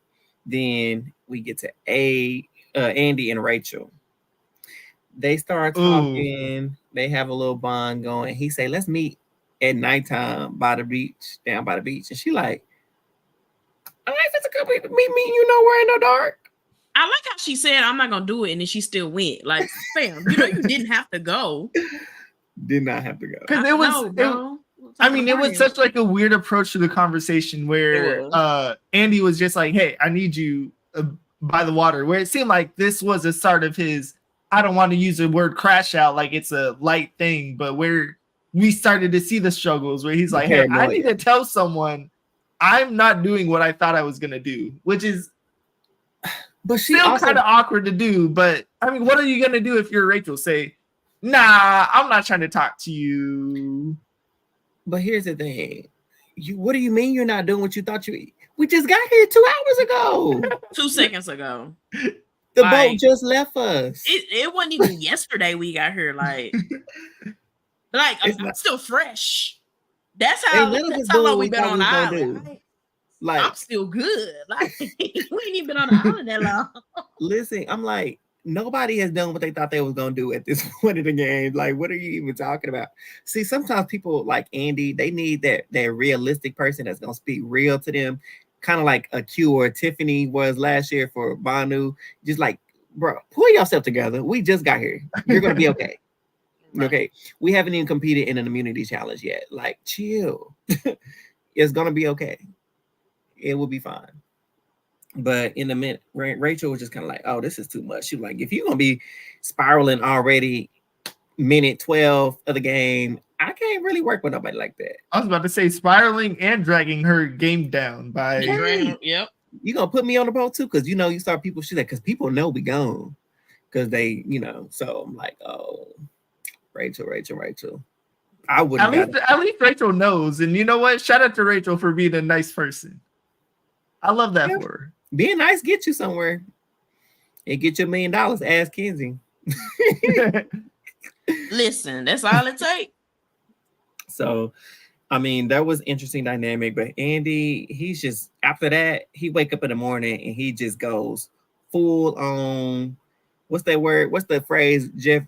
Then we get to Andy and Rachel. They start talking. Ooh. They have a little bond going. He say, "Let's meet at nighttime by the beach, down by the beach." And she like, "All right, that's a good way to meet me. You know, we're in the dark." I like how she said, "I'm not gonna do it," and then she still went. Like, fam, you know, you didn't have to go. Did not have to go because it was. It was such like a weird approach to the conversation where Andy was just like, "Hey, I need you by the water." Where it seemed like this was a start of his. I don't want to use the word crash out like it's a light thing, but where we started to see the struggles where he's like, "Hey, I need to tell someone I'm not doing what I thought I was going to do," which is still kind of awkward to do. But I mean, what are you going to do if you're Rachel? Say, "Nah, I'm not trying to talk to you." But here's the thing. What do you mean you're not doing what you thought you... We just got here 2 hours ago. 2 seconds ago. The boat just left us. It wasn't even yesterday we got here. Like I'm still fresh. That's how long we've been on the island. Right? Like, I'm still good. Like we ain't even been on the island that long. Listen, I'm like, nobody has done what they thought they was gonna do at this point in the game. Like, what are you even talking about? See, sometimes people like Andy, they need that realistic person that's gonna speak real to them. Kind of like a Q or a Tiffany was last year for Banu. Just like, bro, pull yourself together. We just got here. You're gonna be okay. Right. Okay. We haven't even competed in an immunity challenge yet. Like, chill. It's gonna be okay. It will be fine. But in a minute, Rachel was just kind of like, "Oh, this is too much." She was like, "If you're gonna be spiraling already, minute 12 of the game, I can't really work with nobody like that." I was about to say spiraling and dragging her game down by. Yep. You gonna put me on the boat too? Because you start people. She's like, because people know we gone. Because they, So I'm like, oh, Rachel. I wouldn't. At least Rachel knows, and you know what? Shout out to Rachel for being a nice person. I love that for her. Being nice get you somewhere. And get you $1 million. Ask Kenzie. Listen, that's all it takes. So, I mean, that was interesting dynamic. But Andy, he's just, after that, he wake up in the morning and he just goes full on, what's that word? What's the phrase, Jeff?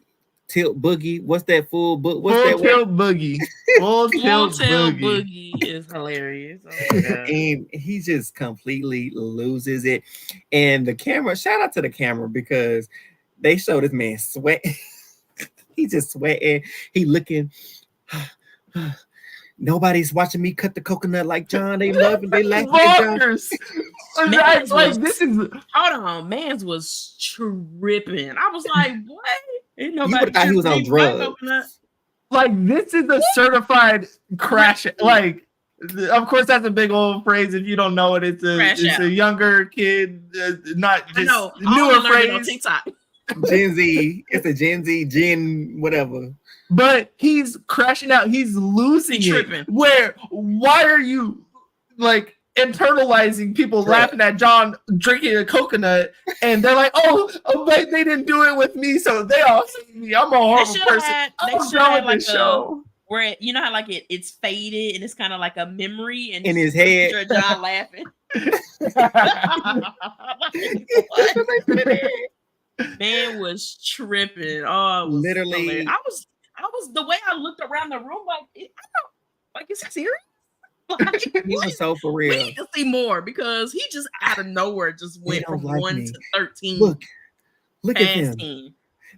Tilt boogie. What's that full book? What's full that tilt word? Boogie. Full tilt boogie is hilarious. Oh and he just completely loses it. And the camera, shout out to the camera because they show this man sweat. He just sweating. He looking. Nobody's watching me cut the coconut like John. They love it. They like it. Like this is. Hold on, man's was tripping. I was like, what? Ain't nobody thought he was on drugs. Like this is a certified crash. Like, of course, that's a big old phrase. If you don't know it, it's a younger kid, not just newer phrase on TikTok. Gen Z. It's a Gen Z, Gen whatever. But he's crashing out. He's losing it. Why are you like internalizing people laughing at John drinking a coconut? And they're like, oh, wait, they didn't do it with me, so they all see me. I'm a horrible person. I'm done with the show. Where you know how like it's faded and it's kind of like a memory and in his head. John laughing. Man was tripping. Oh, literally. Hilarious. I was the way I looked around the room like is he serious? Like, he was so for real. We need to see more because he just out of nowhere just went from 1 to 13. Look at him. 10.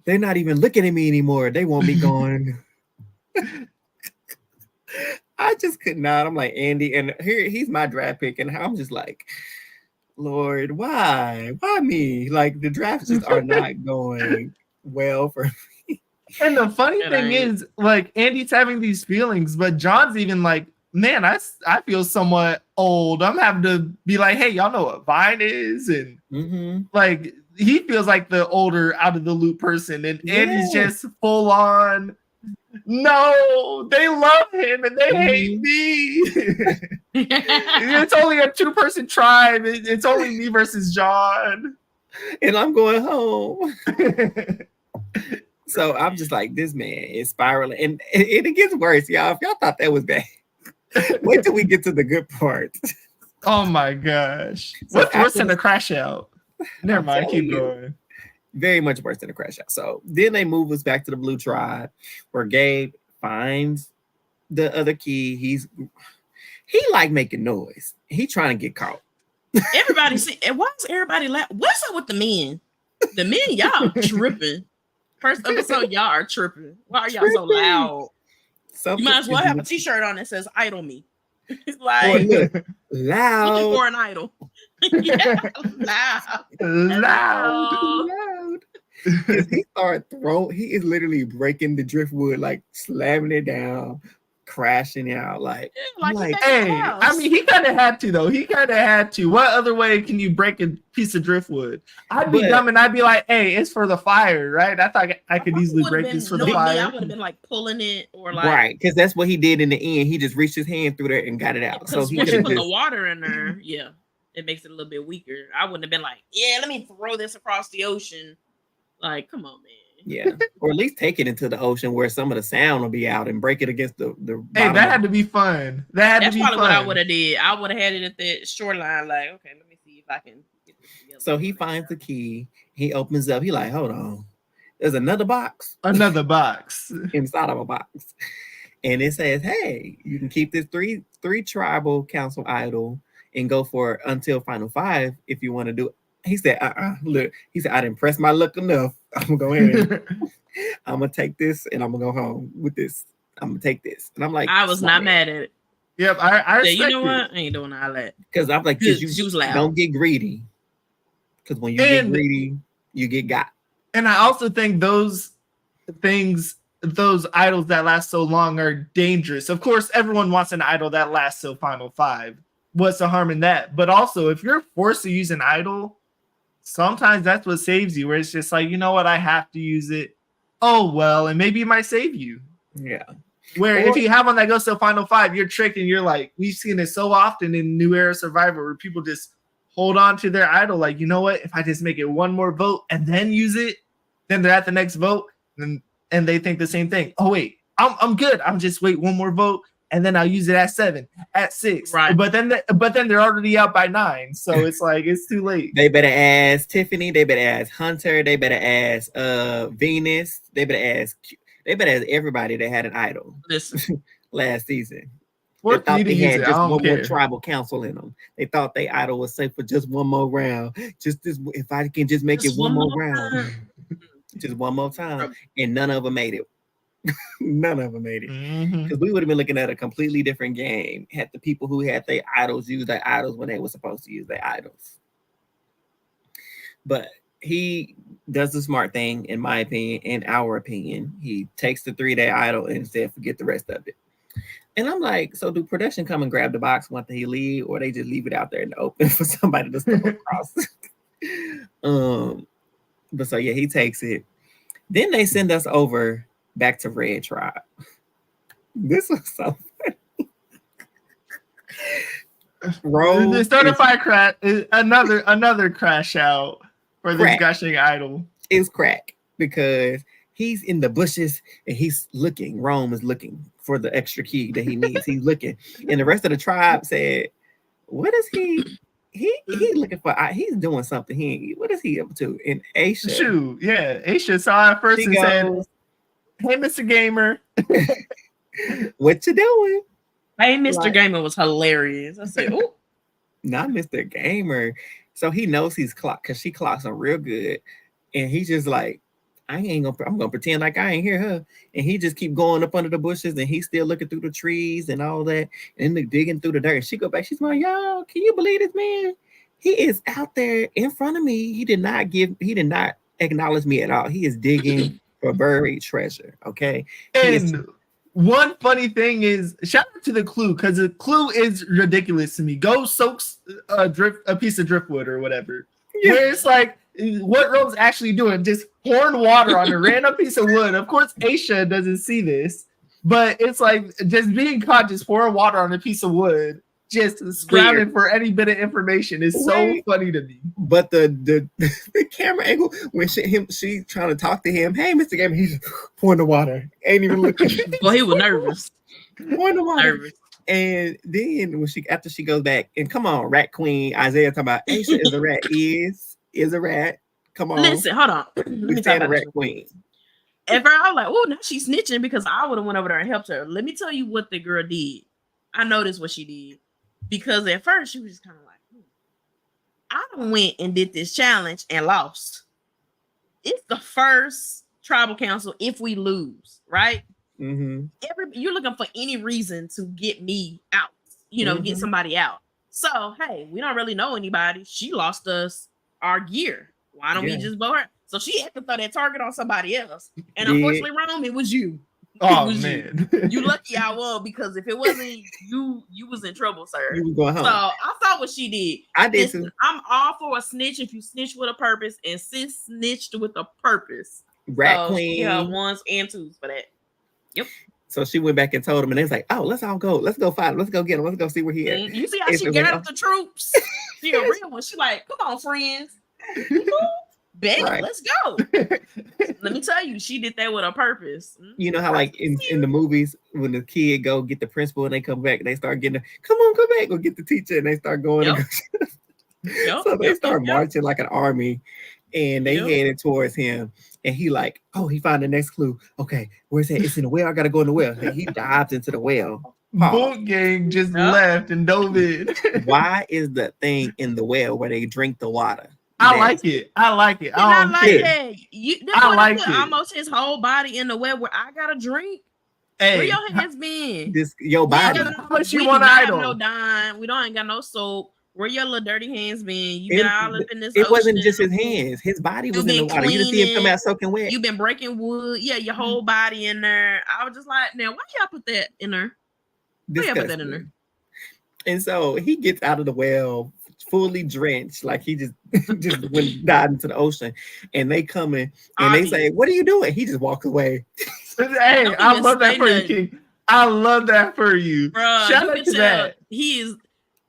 They're not even looking at me anymore. They want me gone. I just could not. I'm like Andy, and here he's my draft pick, and I'm just like, Lord, why me? Like the drafts just are not going well for me. And the funny thing is, like, Andy's having these feelings, but John's even like, man, I feel somewhat old. I'm having to be like, hey, y'all know what Vine is? And like, he feels like the older out of the loop person. And Andy's just full on, no, they love him and they hate me. It's only a 2-person tribe. It's only me versus John. And I'm going home. So I'm just like, this man is spiraling. And it gets worse, y'all. If y'all thought that was bad, wait till we get to the good part. Oh my gosh. So what's worse than a crash out? Never mind, keep going. Very much worse than a crash out. So then they move us back to the Blue Tribe, where Gabe finds the other key. He like making noise. He trying to get caught. Everybody see, and why is everybody laughing? What's up with the men? The men, y'all tripping. First episode, y'all are tripping. Why are y'all so loud? You might as well have a t-shirt on that says idol me. It's like loud. Looking for an idol. Yeah, loud. He started throwing. He is literally breaking the driftwood, like slamming it down, crashing out. Like hey, I mean, he kind of had to though. He kind of had to. What other way can you break a piece of driftwood? I'd be dumb and I'd be like, "Hey, it's for the fire, right?" I thought I could easily break this for the fire. I would have been like pulling it or like right, because that's what he did in the end. He just reached his hand through there and got it out. So he once you put the water in there, yeah, it makes it a little bit weaker. I wouldn't have been like, "Yeah, let me throw this across the ocean." Like, come on, man. Yeah, or at least take it into the ocean where some of the sound will be out and break it against the. Hey, that had to be fun. That's probably what I would have did. I would have had it at the shoreline. Like, okay, let me see if I can get this together. So he finds the key. He opens up. He like, hold on. There's another box. Another box inside of a box, and it says, "Hey, you can keep this three tribal council idol and go for until final 5 if you want to do it." He said, look, he said, I didn't press my luck enough. I'm gonna go ahead. I'm gonna take this and I'm gonna go home with this. I'm gonna take this. And I'm like, I was not mad at it. Yep, I you know what? I ain't doing all that. Because I'm like, you was loud. Don't get greedy. Because when you get greedy, you get got. And I also think those things, those idols that last so long are dangerous. Of course, everyone wants an idol that lasts till final 5. What's the harm in that? But also, if you're forced to use an idol, sometimes that's what saves you, where it's just like, you know what, I have to use it. Oh, well, and maybe it might save you. Yeah. Where if you have one that goes to final 5, you're tricked and you're like, we've seen it so often in New Era Survivor where people just hold on to their idol. Like, you know what, if I just make it one more vote and then use it, then they're at the next vote and they think the same thing. Oh, wait, I'm good. I'm just wait one more vote. And then I'll use it at 7, at 6. Right. But then they're already out by 9. So it's like it's too late. They better ask Tiffany. They better ask Hunter. They better ask Venus. They better ask everybody that had an idol last season. They thought they had just one more tribal council in them. They thought they idol was safe for just one more round. Just this, if I can just make it one more round, just one more time, and none of them made it. None of them made it because we would have been looking at a completely different game had the people who had their idols use their idols when they were supposed to use their idols. But he does the smart thing, in my opinion, in our opinion. He takes the 3-day idol and said, forget the rest of it. And I'm like, so do production come and grab the box once he leave, or they just leave it out there in the open for somebody to stumble across? But so yeah, he takes it. Then they send us over back to Red Tribe. This was so funny. The certified crash is another crash out for this gushing idol. It's crack because he's in the bushes and he's looking. Rome is looking for the extra key that he needs. He's looking, and the rest of the tribe said, "What is he? He's looking for. He's doing something. What is he up to?" And Aisha, Aisha saw it first and said, "Hey, Mr. Gamer, what you doing?" Hey, Mr. Gamer was hilarious. I said, "Oh, not Mr. Gamer." So he knows he's clocked because she clocks him real good, and he's just like, I'm gonna pretend like I ain't hear her. And he just keep going up under the bushes and he's still looking through the trees and all that and digging through the dirt. And she go back, she's like, y'all, can you believe this man? He is out there in front of me. He did not acknowledge me at all. He is digging for buried treasure. Okay. And one funny thing is, shout out to the clue, because the clue is ridiculous to me. Go soak a piece of driftwood or whatever. Yeah. Where it's like, what Rome's actually doing, just pouring water on a random piece of wood. Of course, Aisha doesn't see this, but it's like just being caught just pouring water on a piece of wood, just scrounging for any bit of information is so funny to me. But the camera angle when she trying to talk to him, hey, Mr. Gamer, he's pouring the water, ain't even looking. Well, he was nervous. Pouring the water. Nervous. And then when after she goes back, and come on, Rat Queen Isaiah talking about Aisha is a rat, is a rat. Come on. Listen, hold on. Let me talk about Rat Queen. At first, I was like, oh, now she's snitching because I would have went over there and helped her. Let me tell you what the girl did. I noticed what she did. Because at first, she was just kind of like, I went and did this challenge and lost. It's the first tribal council if we lose, right? Mm-hmm. You're looking for any reason to get me out, get somebody out. So, hey, we don't really know anybody. She lost us our gear. Why don't we just vote her? So she had to throw that target on somebody else. And unfortunately, Rome, it was you. Oh, man. You lucky I won, because if it wasn't you was in trouble, sir. You was going home. So I saw what she did. I did too. I'm all for a snitch if you snitch with a purpose, and sis snitched with a purpose. Rat Queen. Yeah, ones and twos for that. Yep. So she went back and told him, and they was like, "Oh, let's all go. Let's go find him. Let's go get him. Let's go see where he is." You see how she gathered the troops? She a real one. She like, come on, friends. Bet, right. Let's go. Let me tell you, she did that with a purpose. You know how, like in the movies, when the kid go get the principal and they come back, they start getting, come back, go get the teacher, and they start going. So they start marching like an army, and they headed towards him. And he like, oh, he found the next clue. Okay, where's that? It's in the well. I gotta go in the well. And he dives into the well. Boat gang just left and dove in. Why is the thing in the well where they drink the water? I like it. I like it. I like it. I like it. Almost his whole body in the well where I got a drink. Hey, where your hands been? Your body. How much you want to idle? No dime. We don't ain't got no soap. Where your little dirty hands been? You been all up in this. It wasn't just his hands. His body was in the water. You didn't see him come out soaking wet. You've been breaking wood. Yeah, your whole body in there. I was just like, now why y'all put that in there? Why y'all put that in there? And so he gets out of the well, fully drenched, like he just died into the ocean. And they come in and they say, "What are you doing?" He just walks away. Hey, I love that for you, King. I love that for you. Bruh, shout out to that. He is.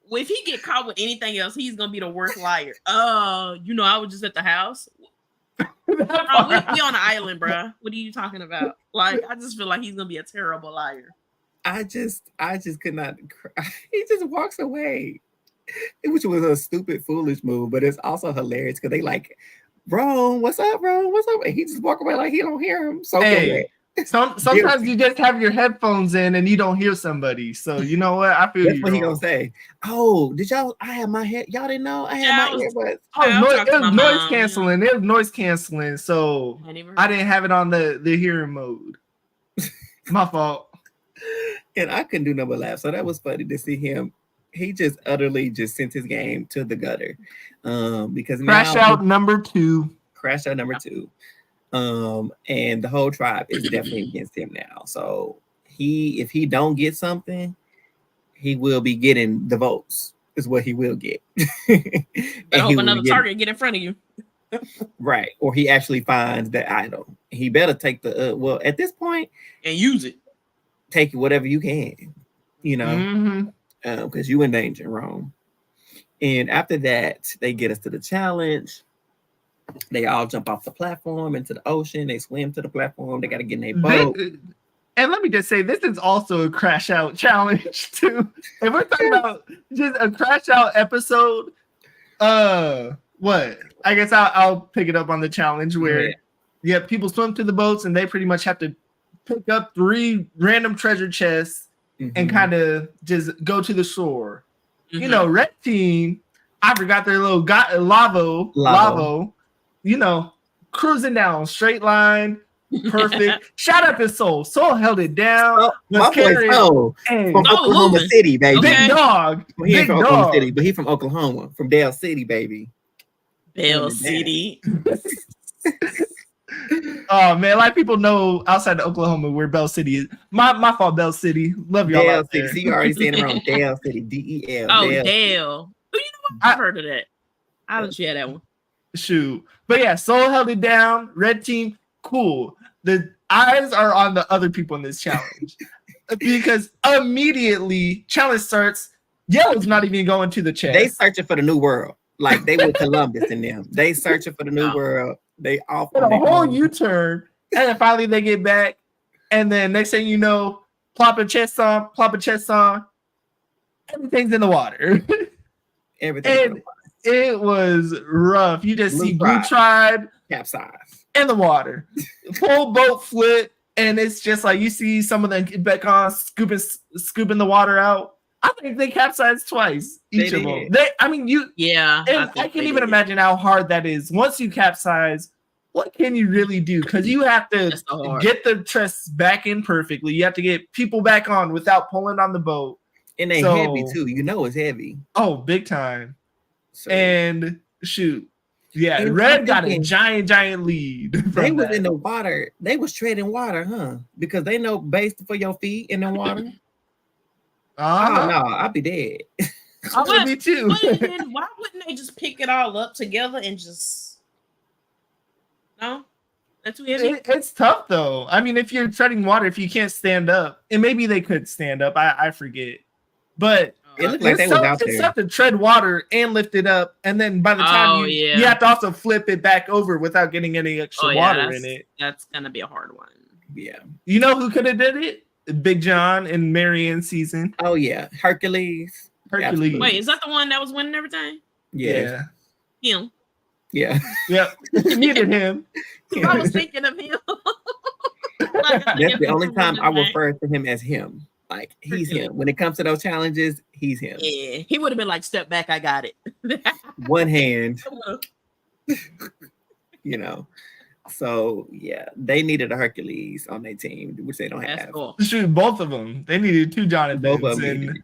Well, if he get caught with anything else, he's gonna be the worst liar. I was just at the house. Bro, we on an island, bro. What are you talking about? Like, I just feel like he's gonna be a terrible liar. I just could not. He just walks away, which was a stupid, foolish move, but it's also hilarious because they like, bro, what's up, bro? What's up? And he just walk away like he don't hear him. So sometimes you just have your headphones in and you don't hear somebody. So you know what? I feel that's what he gonna say. Oh, did y'all? I have my head. Y'all didn't know I had my earbuds. It was noise canceling. It was noise canceling. So I didn't have it on the hearing mode. My fault. And I couldn't do nothing but laugh. So that was funny to see him. He just utterly just sent his game to the gutter. Because crash out number two. And the whole tribe is definitely against him now. So if he don't get something, he will be getting the votes. Is what he will get. And hope another target get in front of you. Right. Or he actually finds that idol. He better take the at this point and use it. Take whatever you can, because you in danger, Rome. And after that, they get us to the challenge. They all jump off the platform into the ocean. They swim to the platform. They got to get in a boat. And let me just say, this is also a crash out challenge too. If we're talking about just a crash out episode, what? I guess I'll pick it up on the challenge where, people swim to the boats and they pretty much have to pick up 3 random treasure chests and kind of just go to the shore. Red team, I forgot their little lavo, cruising down straight line. Perfect. Shout out to Soul. Soul held it down. Oh, my boy Soul from Oklahoma moving. City, baby. Big dog. Well, he ain't Big from Oklahoma dog. City, but he from Oklahoma, from Dale City, baby. Bell City. Oh man, a lot of people know outside of Oklahoma where Bell City is. My fault, Bell City. Love y'all Dale out City. there. See, you already saying it wrong. Dale City. D-E-L. Oh, Dale. Dale. Oh, you know what? I've heard of that. I'll share that one. Shoot. But yeah, Soul held it down. Red team, cool. The eyes are on the other people in this challenge. Because immediately challenge starts. Yellow's not even going to the chest. They searching for the new world. Like they with Columbus in them. They searching for the new world. They off on a whole U-turn. And then finally they get back. And then next thing you know, plop a chest on. Everything's in the water. Everything. It was rough. You just see Blue Tribe capsize in the water. Full boat flip. And it's just like you see some of them get back on, scooping the water out. I think they capsized twice, each of them. Yeah. I can't even imagine how hard that is. Once you capsize, what can you really do? Because you have to get the truss back in perfectly. You have to get people back on without pulling on the boat. And they heavy too. You know it's heavy. Oh, big time. So, and shoot. Yeah, Red got a giant lead. They was in the water. They was treading water, huh? Because they know based for your feet in the water. Oh no, I'd be dead. I would be too. Why wouldn't they just pick it all up together and just no? That's weird. It's tough though. I mean, if you're treading water, if you can't stand up, and maybe they could stand up, I forget. But it looked like they was out there. It's tough to tread water and lift it up, and then by the time you have to also flip it back over without getting any extra water in it. That's gonna be a hard one. Yeah. You know who could have did it? Big John in Marianne's season. Oh yeah, Hercules. Absolutely. Wait, is that the one that was winning everything? Yeah. Him. Yeah. Yep. Needed him. I was thinking of him. That's the only time I refer to him as him. Like he's him. When it comes to those challenges, he's him. Yeah, he would have been like, "Step back, I got it." One hand. You know. So yeah, they needed a Hercules on their team, which they don't have. Cool. Shoot, both of them. They needed two Jonathans. Both of them.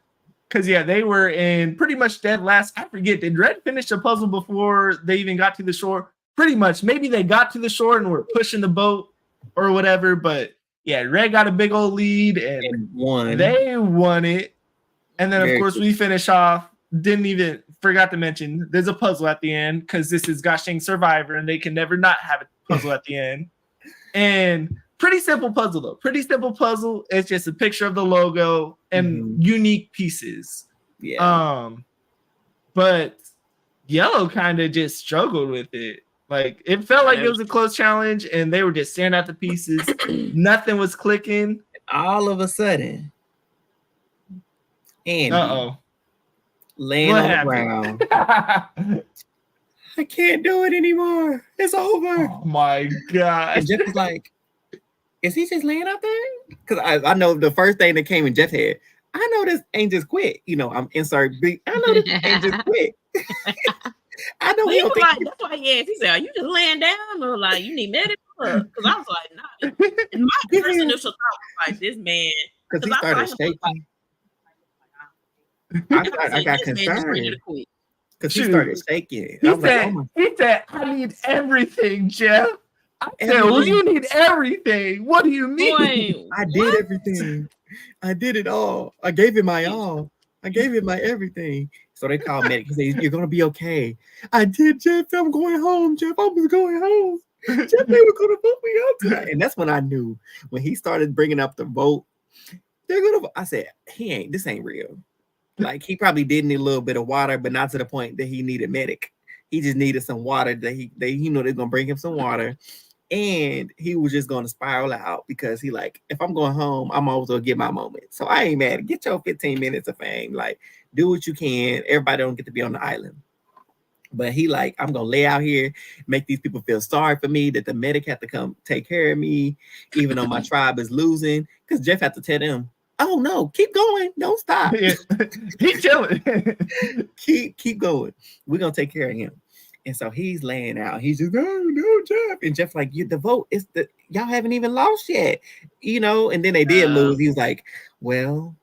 Because they were in pretty much dead last. I forget. Did Red finish the puzzle before they even got to the shore? Pretty much. Maybe they got to the shore and were pushing the boat or whatever. But yeah, Red got a big old lead and won. They won it. And then of course we finish off. Forgot to mention there's a puzzle at the end because this is Gashing Survivor and they can never not have a puzzle at the end. And pretty simple puzzle though. Pretty simple puzzle. It's just a picture of the logo and unique pieces. Yeah. But Yellow kind of just struggled with it. Like it felt like it was a close challenge and they were just staring at the pieces. Nothing was clicking. All of a sudden. And laying on the ground. I can't do it anymore. It's over. Oh my God. And Jeff was like, is he just laying out there? Because I know the first thing that came in Jeff's head, I know this ain't just quit. You know, I'm insert B. I know this ain't just quit. I know he don't think that's why he asked. He said, "Are you just laying down or like you need medical?" Because I was like, "Nah." And my first initial thought was like, "This man," because he started shaking. I got concerned because he started shaking. He said, "I need everything, Jeff." I said, "Well, you need everything. What do you mean?" Boy, I did everything. I did it all. I gave it my all. I gave it my everything. So they called medic and said, "You're gonna be okay." I did, Jeff. I'm going home, Jeff. I was going home. Jeff, they were gonna put me up tonight. And that's when I knew when he started bringing up the vote. They're gonna. I said, This ain't real. Like he probably did need a little bit of water, but not to the point that he needed medic. He just needed some water. They know they're gonna bring him some water, and he was just gonna spiral out because he like, if I'm going home, I'm always gonna get my moment. So I ain't mad. Get your 15 minutes of fame. Like, do what you can. Everybody don't get to be on the island. But he like, I'm gonna lay out here, make these people feel sorry for me, that the medic had to come take care of me, even though my tribe is losing. Because Jeff had to tell them, "Oh no, keep going, don't stop." He's chilling. keep going. We're gonna take care of him. And so he's laying out. He's just, no, Jeff. And Jeff like, the vote is y'all haven't even lost yet, And then they did lose. He was like, well,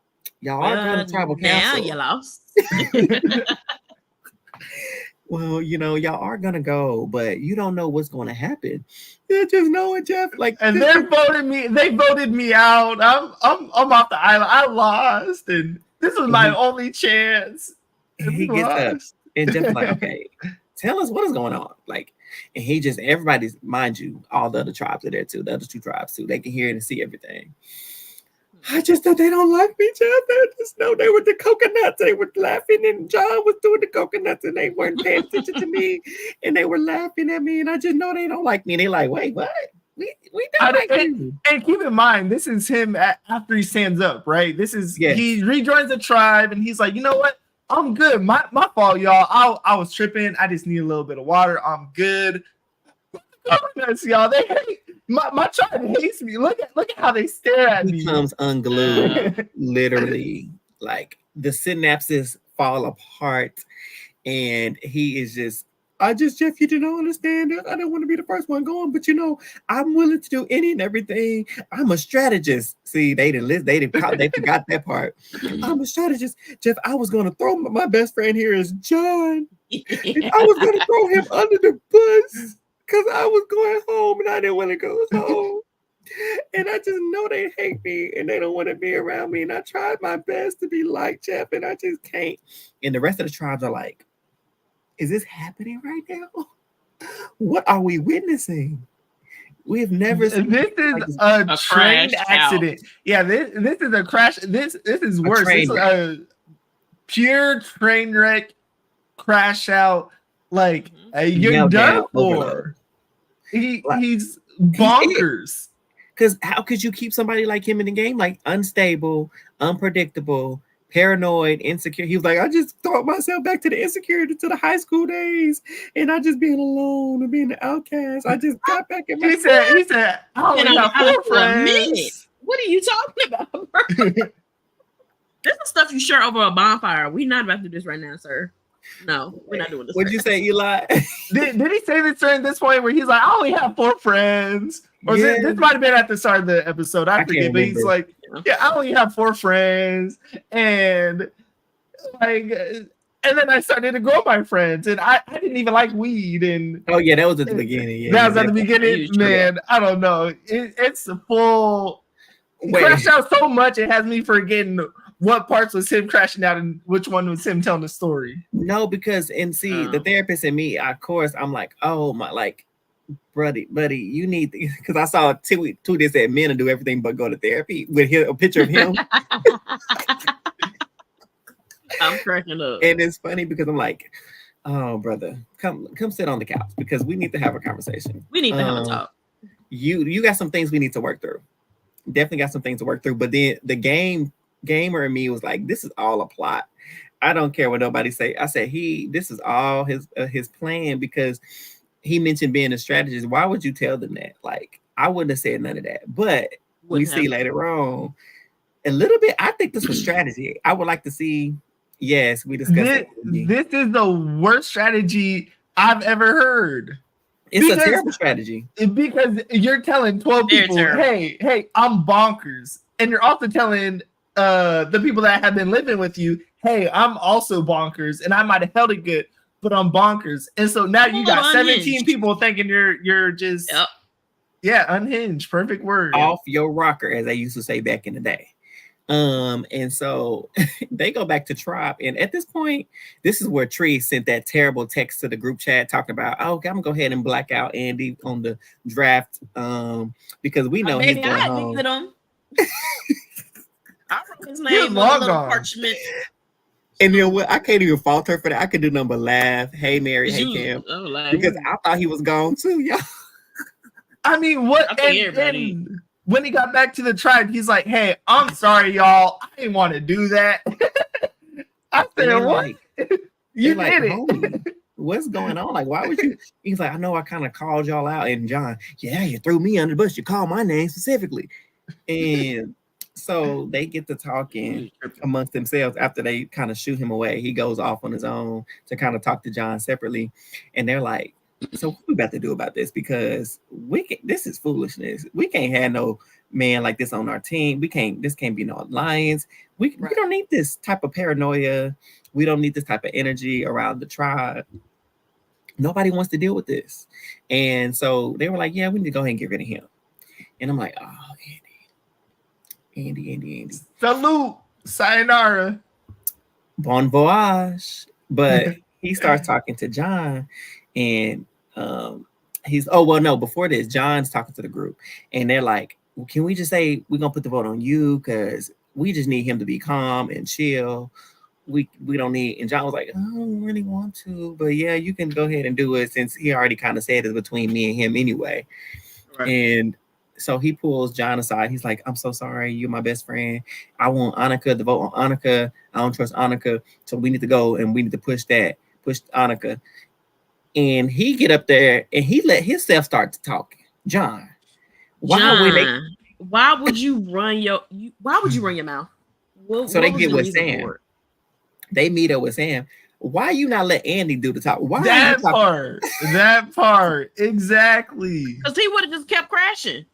y'all are going to tribal now council. You lost. Well, y'all are gonna go, but you don't know what's gonna happen. You just know it, Jeff. And they voted me out. I'm off the island. I lost, and this was my only chance. And he gets up, and Jeff's like, okay, tell us what is going on. And he just, everybody's, mind you, all the other tribes are there too, the other 2 tribes too. They can hear and see everything. I just thought they don't like me, Jeff. I just know they were the coconuts. They were laughing, and John was doing the coconuts, and they weren't paying attention to me, and they were laughing at me, and I just know they don't like me. And they're like, wait, what? We don't like you. And keep in mind, this is him after he stands up, right? This is he rejoins the tribe, and he's like, you know what? I'm good. My fault, y'all. I was tripping. I just need a little bit of water. I'm good. Coconuts, y'all. They hate. My tribe hates me. Look at how they stare at me. He comes unglued, literally. The synapses fall apart, and he is just, Jeff, you don't understand it. I don't want to be the first one going, but I'm willing to do any and everything. I'm a strategist. See, they didn't listen. They forgot that part. I'm a strategist. Jeff, I was going to throw my best friend here is John. And I was going to throw him under the bus. Because I was going home and I didn't want to go home. And I just know they hate me and they don't want to be around me. And I tried my best to be like Jeff, and I just can't. And the rest of the tribes are like, is this happening right now? What are we witnessing? We have never seen this is a train accident. Yeah, this is a crash. This is worse. This is a pure train wreck, crash out. You're done for. He's bonkers. Because how could you keep somebody like him in the game? Unstable, unpredictable, paranoid, insecure. He was like, I just thought myself back to the insecurity, to the high school days, and I just being alone and being the outcast. I just got back in my. He said, I only got 4 friends. What are you talking about, bro? This is stuff you share over a bonfire. We're not about to do this right now, sir. No, we're not doing this. What'd you say, Eli? did he say this during this point where he's like, I only have 4 friends? Or this might have been at the start of the episode. I forget, but he's like, I only have 4 friends. And then I started to grow my friends. And I didn't even like weed. And oh, yeah, that was at the beginning. Yeah, that was at the beginning. Man, I don't know. It's a full crash out so much, it has me forgetting what parts was him crashing out and which one was him telling the story. No, because the therapist and me, of course, I'm like, oh my, buddy, you need, because I saw two that said men do everything but go to therapy with a picture of him. I'm cracking up. And it's funny because I'm like, oh brother, come sit on the couch because we need to have a conversation. We need to have a talk. You got some things we need to work through. Definitely got some things to work through. But then the gamer in me was like, this is all a plot. I don't care what nobody say. I said this is all his plan, because he mentioned being a strategist. Why would you tell them that? I wouldn't have said none of that. But we see later on a little bit. I think this was strategy. I would like to see. Yes, we discussed this is the worst strategy I've ever heard. It's a terrible strategy. Because you're telling 12 people, hey, I'm bonkers. And you're also telling the people that have been living with you, hey, I'm also bonkers, and I might have held it good, but I'm bonkers. And so now you got 17 people thinking you're just unhinged. Perfect word. Off your rocker, as they used to say back in the day. And so they go back to tribe, and at this point, this is where Tree sent that terrible text to the group chat talking about, oh, okay, I'm gonna go ahead and black out Andy on the draft, because we know he's going home. I wrote his name on a little parchment. And you know what? I can't even fault her for that. I could do nothing but laugh. Hey, Mary. Hey, Cam. Because I thought he was gone too, y'all. I mean, what? And when he got back to the tribe, he's like, hey, I'm sorry, y'all. I didn't want to do that. I said, what? You did it. What's going on? Why would you? He's like, I know I kind of called y'all out. And John, you threw me under the bus. You called my name specifically. And So they get to talking amongst themselves after they kind of shoot him away. He goes off on his own to kind of talk to John separately, and they're like, "So what we about to do about this? Because this is foolishness. We can't have no man like this on our team. We can't. This can't be no alliance. We don't need this type of paranoia. We don't need this type of energy around the tribe. Nobody wants to deal with this." And so they were like, "Yeah, we need to go ahead and get rid of him." And I'm like, "Oh, Andy. Salute. Sayonara. Bon voyage." But he starts talking to John, and before this, John's talking to the group, and they're like, well, "Can we just say we're gonna put the vote on you because we just need him to be calm and chill. We don't need." And John was like, "I don't really want to, but yeah, you can go ahead and do it since he already kind of said it's between me and him anyway." Right. And so he pulls John aside. He's like, "I'm so sorry. You're my best friend. I want Annika to vote on Annika. I don't trust Annika. So we need to go and we need to push Annika." And he get up there and he let himself start to talking. John, why would you run your mouth? So they get with Sam. They meet up with Sam. Why you not let Andy do the talk? Why that part exactly? Because he would have just kept crashing.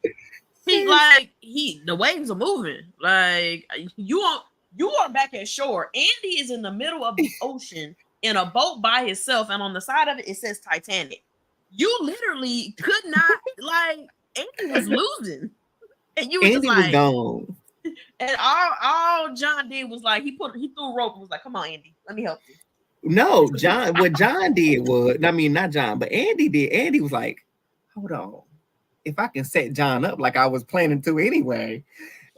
The waves are moving. Like you are back at shore. Andy is in the middle of the ocean in a boat by himself, and on the side of it says Titanic. You literally could not Andy was losing, and you Andy was gone. And all John did was he threw a rope and was like, "Come on, Andy, let me help you." No, John. What John did was, not John, but Andy did. Andy was like, "Hold on, if I can set John up like I was planning to anyway,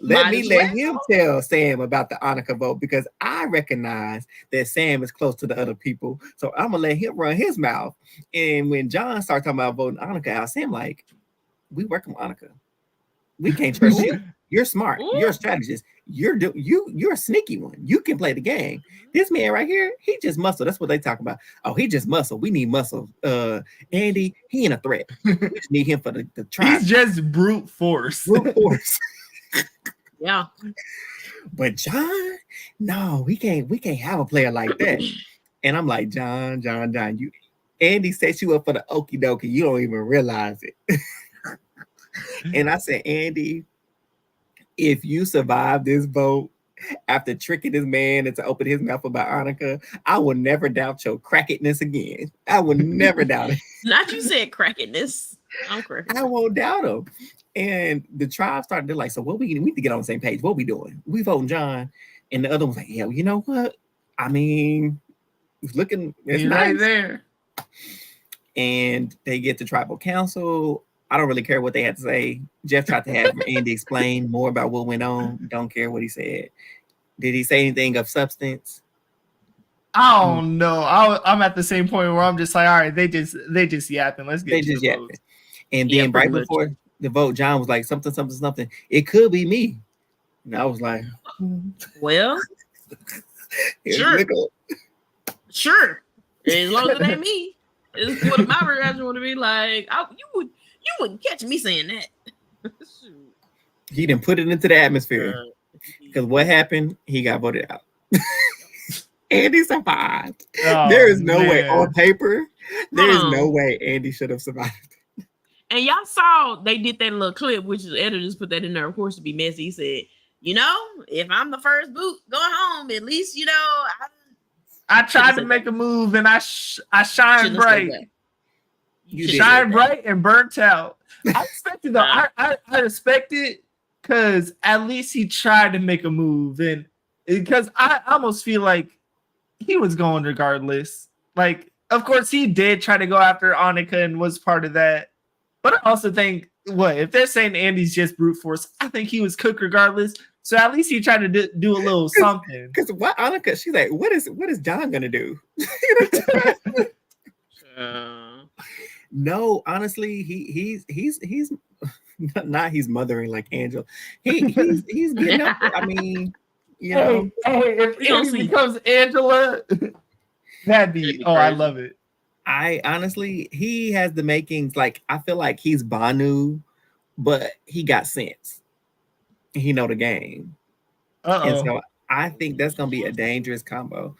let him tell Sam about the Annika vote because I recognize that Sam is close to the other people, so I'm gonna let him run his mouth." And when John started talking about voting Annika out, Sam like, "We working with Annika. We can't trust you. You're smart. Ooh. You're a strategist. You're a sneaky one. You can play the game. This man right here, he just muscle. That's what they talk about. Oh, he just muscle. We need muscle. Andy, he ain't a threat. We just need him for the trial. He's just brute force. Yeah. But John, no, we can't have a player like that. And I'm like, John, Andy sets you up for the okie dokie. You don't even realize it. And I said, Andy, if you survive this vote after tricking this man into opening his mouth about Annika, I will never doubt your crackedness again. I will never doubt it. Not you said crackedness. I'm correct. I won't doubt him. And the tribe started to like, so what we need to get on the same page. What we doing? We voting John. And the other one was like, yeah, you know what? I mean, it's looking it's nice. Right there. And they get to tribal council. I don't really care what they had to say. Jeff tried to have Andy explain more about what went on. Don't care what he said. Did he say anything of substance? I don't know. I'm at the same point where I'm just like, all right, they just yapping. Let's get to the vote. And then right before the vote, John was like, something. It could be me. And I was like, well, sure. As long as it ain't me. It's what my reaction would be like. You wouldn't catch me saying that. He didn't put it into the atmosphere. Because what happened? He got voted out. Andy survived. Oh, there is no way on paper. There is no way Andy should have survived. And y'all saw they did that little clip, which the editors put that in there, of course, to be messy. He said, if I'm the first boot going home, at least, I tried to make a move and I shine bright. You shine bright and burnt out. I expected though. I respect it because at least he tried to make a move, and because I almost feel like he was going regardless. Like, of course, he did try to go after Annika and was part of that. But I also think, if they're saying Andy's just brute force, I think he was cooked regardless. So at least he tried to do a little something. Because what Annika, she's like, what is John gonna do? No, honestly, he's not he's mothering like Angel. He's getting up there. I mean, if he becomes Angela, that'd be I love it. I honestly, he has the makings. Like, I feel like he's Banu, but he got sense. and he know the game. And so I think that's gonna be a dangerous combo.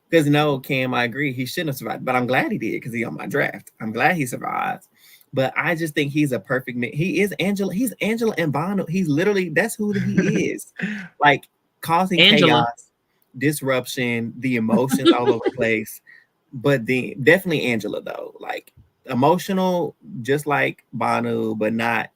Because no, Cam, I agree, he shouldn't have survived, but I'm glad he did because he on my draft. I'm glad he survived. But I just think he's a perfect mix. He is Angela. He's Angela and Bono. He's literally, that's who he is. Like causing chaos, disruption, the emotions all over the place. But definitely Angela though. Like emotional, just like Bono, but not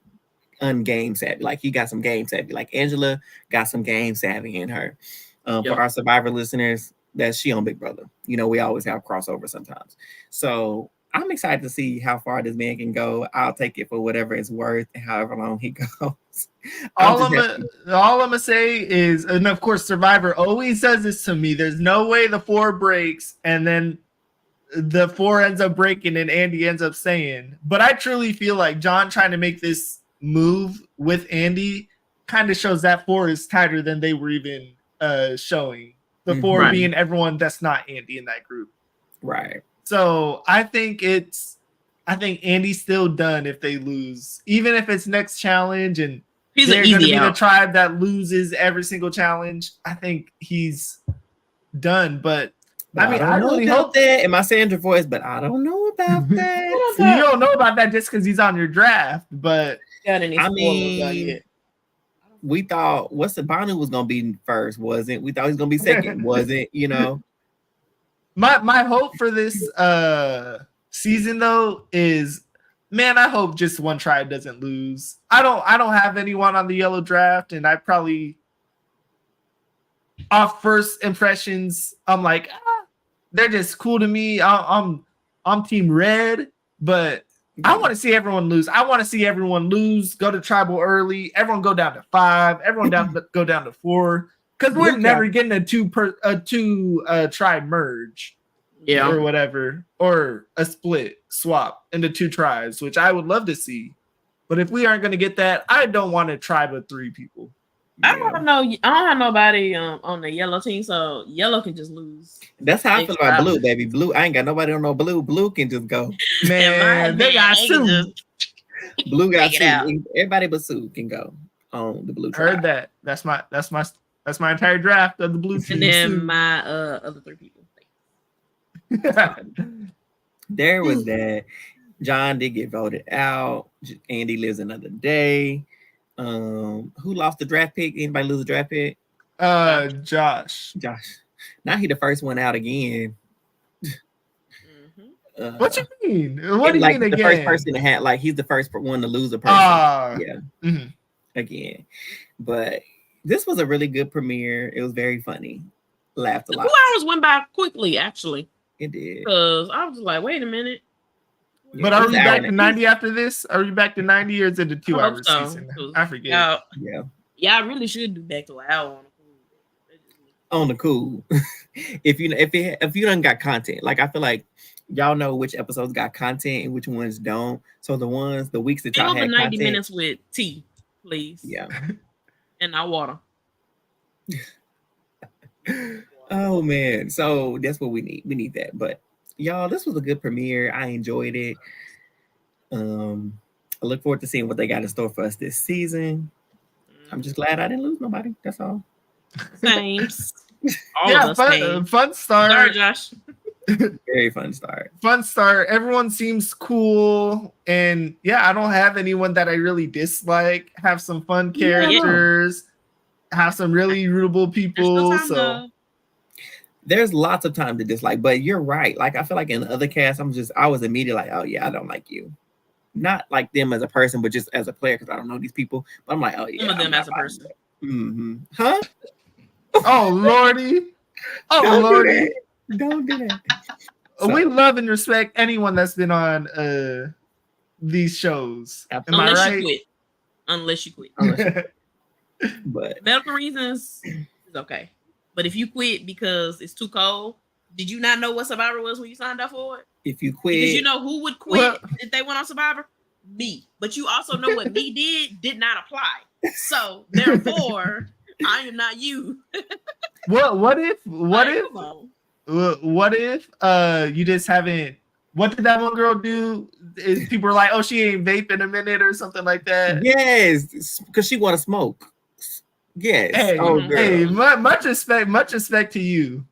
ungame savvy. Like he got some game savvy. Like Angela got some game savvy in her. For our Survivor listeners, that she on Big Brother. You know, we always have crossover sometimes. So I'm excited to see how far this man can go. I'll take it for whatever it's worth, however long he goes. All I'm gonna say is, and of course, Survivor always says this to me. There's no way the 4 breaks and then the 4 ends up breaking and Andy ends up staying. But I truly feel like John trying to make this move with Andy kind of shows that 4 is tighter than they were even showing. The 4 being everyone that's not Andy in that group. Right. So I think Andy's still done if they lose. Even if it's next challenge and they're going to be the tribe that loses every single challenge, I think he's done. But I mean, I really hope that in my Sandra voice, but I don't know about that. You don't know about that just because he's on your draft. But I mean, we thought Bono was gonna be first, wasn't? We thought he was gonna be second, wasn't? You know. My hope for this season though is, man, I hope just one tribe doesn't lose. I don't have anyone on the yellow draft, and I probably off first impressions, I'm like, they're just cool to me. I'm team red, but I want to see everyone lose. I want to see everyone lose, go to tribal early, everyone go down to 5, everyone go down to 4. Because we're never getting a two tribe merge. Or whatever. Or a swap into 2 tribes, which I would love to see. But if we aren't gonna get that, I don't want a tribe of 3 people. I don't have nobody on the yellow team, so yellow can just lose. That's how I feel about blue, baby. Blue, I ain't got nobody on no blue. Blue can just go. Man, they got Sue. Blue got Sue. Everybody but Sue can go on the blue tribe. Heard that. That's my entire draft of the blue team. And then my other 3 people. There was that. John did get voted out. Andy lives another day. Who lost the draft pick? Anybody lose a draft pick? Josh. Now he the first one out again. What you mean? What do you mean again? The first person to have, like, he's the first one to lose a person. Again. But this was a really good premiere. It was very funny. Laughed a lot. 2 hours went by quickly, actually. It did. Because I was like, wait a minute. But are we back to 90 after this? Are we back to 90 or is it a 2 hour season? I forget. Yeah, I really should do back to an hour on the cool. if you done got content, like I feel like y'all know which episodes got content and which ones don't. So the weeks that y'all had 90 content, minutes with tea, please. Yeah. And not water. Oh man. So that's what we need. We need that. But y'all, this was a good premiere. I enjoyed it. I look forward to seeing what they got in store for us this season. I'm just glad I didn't lose nobody. That's all. Thanks. Fun start. Sorry, Josh. Very fun start. Fun start. Everyone seems cool. And yeah, I don't have anyone that I really dislike. Have some fun characters. Have some really rootable people. There's lots of time to dislike, but you're right. Like I feel like in the other cast, I was immediately like, oh yeah, I don't like you. Not like them as a person, but just as a player, because I don't know these people. But I'm like, oh yeah. Some of them as a person. Mm-hmm. Huh? Oh Lordy. Oh don't Lordy. Don't do that. We love and respect anyone that's been on these shows. Am Unless I right? you quit. Unless you quit. But medical reasons is okay. But if you quit because it's too cold, did you not know what Survivor was when you signed up for it? If you quit, because you know who would quit if they went on Survivor? Me. But you also know what me did not apply. So therefore, I am not you. What if you just haven't? What did that one girl do? People were like, "Oh, she ain't vape in a minute" or something like that. Yes, because she want to smoke. Yes. Hey, Oh, Mhm. girl. hey, much respect to you.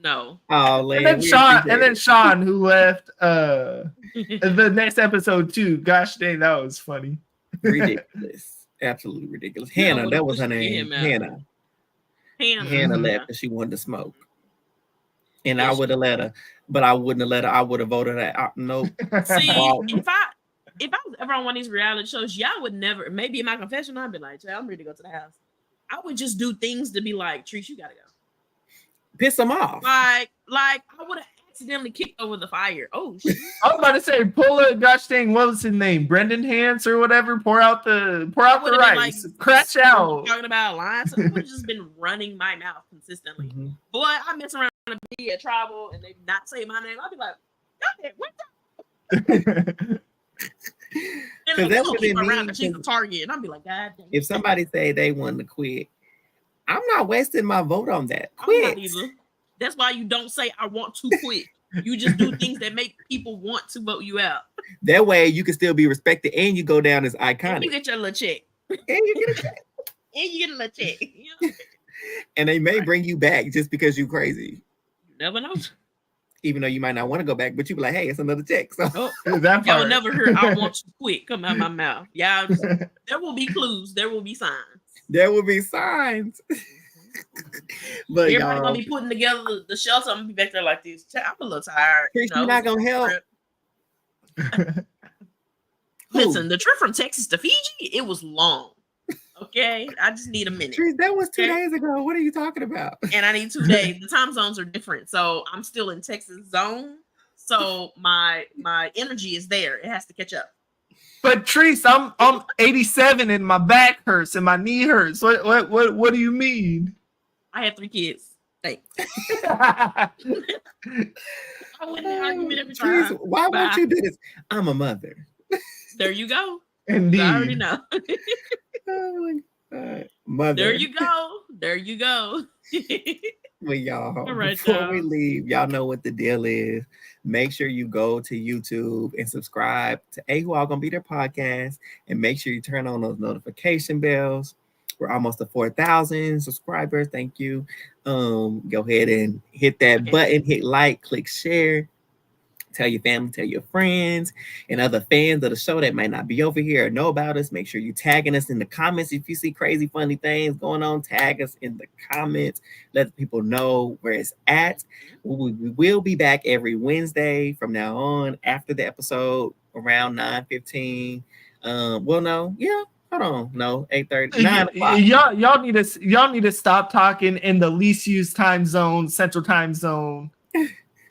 No. Oh, And Lynn, then we Sean, appreciate and then it. Sean, who left the next episode too. Gosh dang, that was funny. Ridiculous. Absolutely ridiculous. You know Hannah, what, that I was wish her to get name. him out. Hannah. Hannah. Hannah Mhm. left because she wanted to smoke. And I Yes, would have let her, but I wouldn't have let her. I would have voted her out. Nope. See, Wow. if I was ever on one of these reality shows, y'all would never. Maybe in my confession, I'd be like, "I'm ready to go to the house." I would just do things to be like, "Trees, you gotta go." Piss them off. Like I would have accidentally kicked over the fire. Oh shit! I was about to say, pull a gosh dang, what was his name? Brendan Hans or whatever. Pour out the I would have been like rice. Crash out. talking about lines. I would have just been running my mouth consistently. Mhm. Boy, I mess around and be at tribal and they not say my name. I'd be like, "God, what the?" And Because they that still would keep have her around been because she's me. a target. And I'd be like, "God damn." If somebody say they wanted to quit, I'm not wasting my vote on that. I'm not Quit. either. That's why you don't say I want to quit. You just do things that make people want to vote you out. That way you can still be respected and you go down as And iconic. you get your little check. And you get a check. And you get a little check. You know? And they may bring you back just because you're crazy. You never know. Even though you might not want to go back, but you be like, hey, it's another check. So Oh, That y'all will part. never hear I want to quit come out of my mouth. Y'all just, there will be clues. There will be signs. there will be signs. But Everybody y'all, gonna be putting together the shelter. I'm gonna be back there like this. I'm a little tired. Trish, you're not gonna help. Listen, the trip from Texas to Fiji, it was long. Okay, I just need a minute. Trish, that was 2 Okay. days ago. What are you talking about? And I need 2 days. The time zones are different, so I'm still in Texas zone. So my energy is there. It has to catch up. But Treese, I'm 87 and my back hurts and my knee hurts. What do you mean? I had 3 kids. Thanks. I wouldn't argue with every Trish, time. why won't Bye. you do this? I'm a mother. There you go. Indeed. I already know. Oh my God. Mother. There you go. There you go. Well, y'all, All right, before we y'all. leave, y'all know what the deal is. Make sure you go to YouTube and subscribe to Who All Gonna Be Their podcast, and make sure you turn on those notification bells. We're almost to 4,000 subscribers. Thank you. Go ahead and hit that button, hit like, click share. Tell your family, tell your friends, and other fans of the show that might not be over here or know about us. Make sure you tagging us in the comments. If you see crazy, funny things going on, tag us in the comments. Let people know where it's at. We will be back every Wednesday from now on after the episode around 9:15. Well, no, yeah, hold on, no, 8:30, 9 o'clock. Y'all need to stop talking in the least used time zone, Central Time Zone.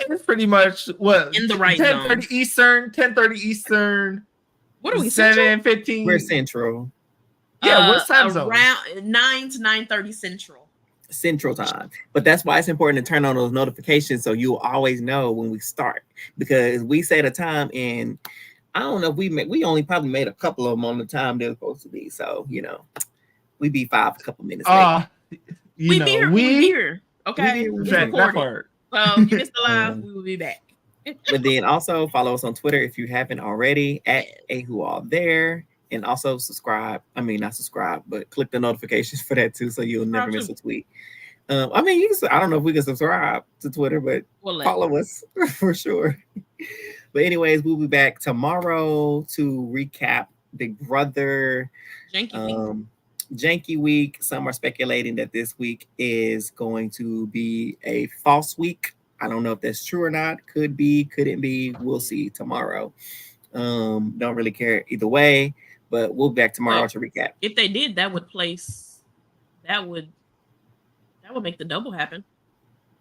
It's pretty much what In the right 10:30 Eastern, 10:30 Eastern. What are we? Central? 7:15. We're Central. Yeah, what's time zone? Around 9 to 9:30 Central time. But that's why it's important to turn on those notifications so you'll always know when we start, because we set a time and I don't know if we only probably made a couple of them on the time they're supposed to be. So, we be 5 a couple minutes late. We be here. Okay. It's That recorded. part. So you missed the live, we will be back. But then also follow us on Twitter if you haven't already at Who All There. And also subscribe. I mean, not subscribe, but click the notifications for that too, so you'll never miss a tweet. I mean, I don't know if we can subscribe to Twitter, but follow us for sure. But anyways, we'll be back tomorrow to recap Big Brother. Janky week. Some are speculating that this week is going to be a false week. I don't know if that's true or not. Could be, couldn't be. We'll see tomorrow. Don't really care either way, but we'll be back tomorrow to recap. If they did, that would make the double happen.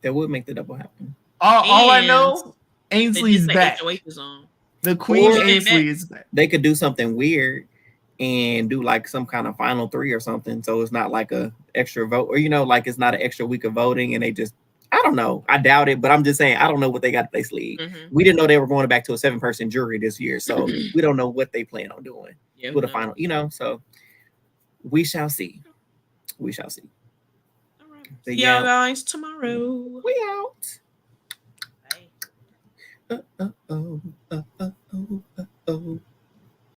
That would make the double happen. All I know, Ainsley's back. The Queen Ainsley is back. They could do something weird and do like some kind of final 3 or something, so it's not like a extra vote, or like it's not an extra week of voting, and they just, I don't know, I doubt it, but I'm just saying I don't know what they got up their sleeve. We didn't know they were going back to a 7-person jury this year, so we don't know what they plan on doing with a final, so we shall see. All right. See y'all guys tomorrow. We out. Bye.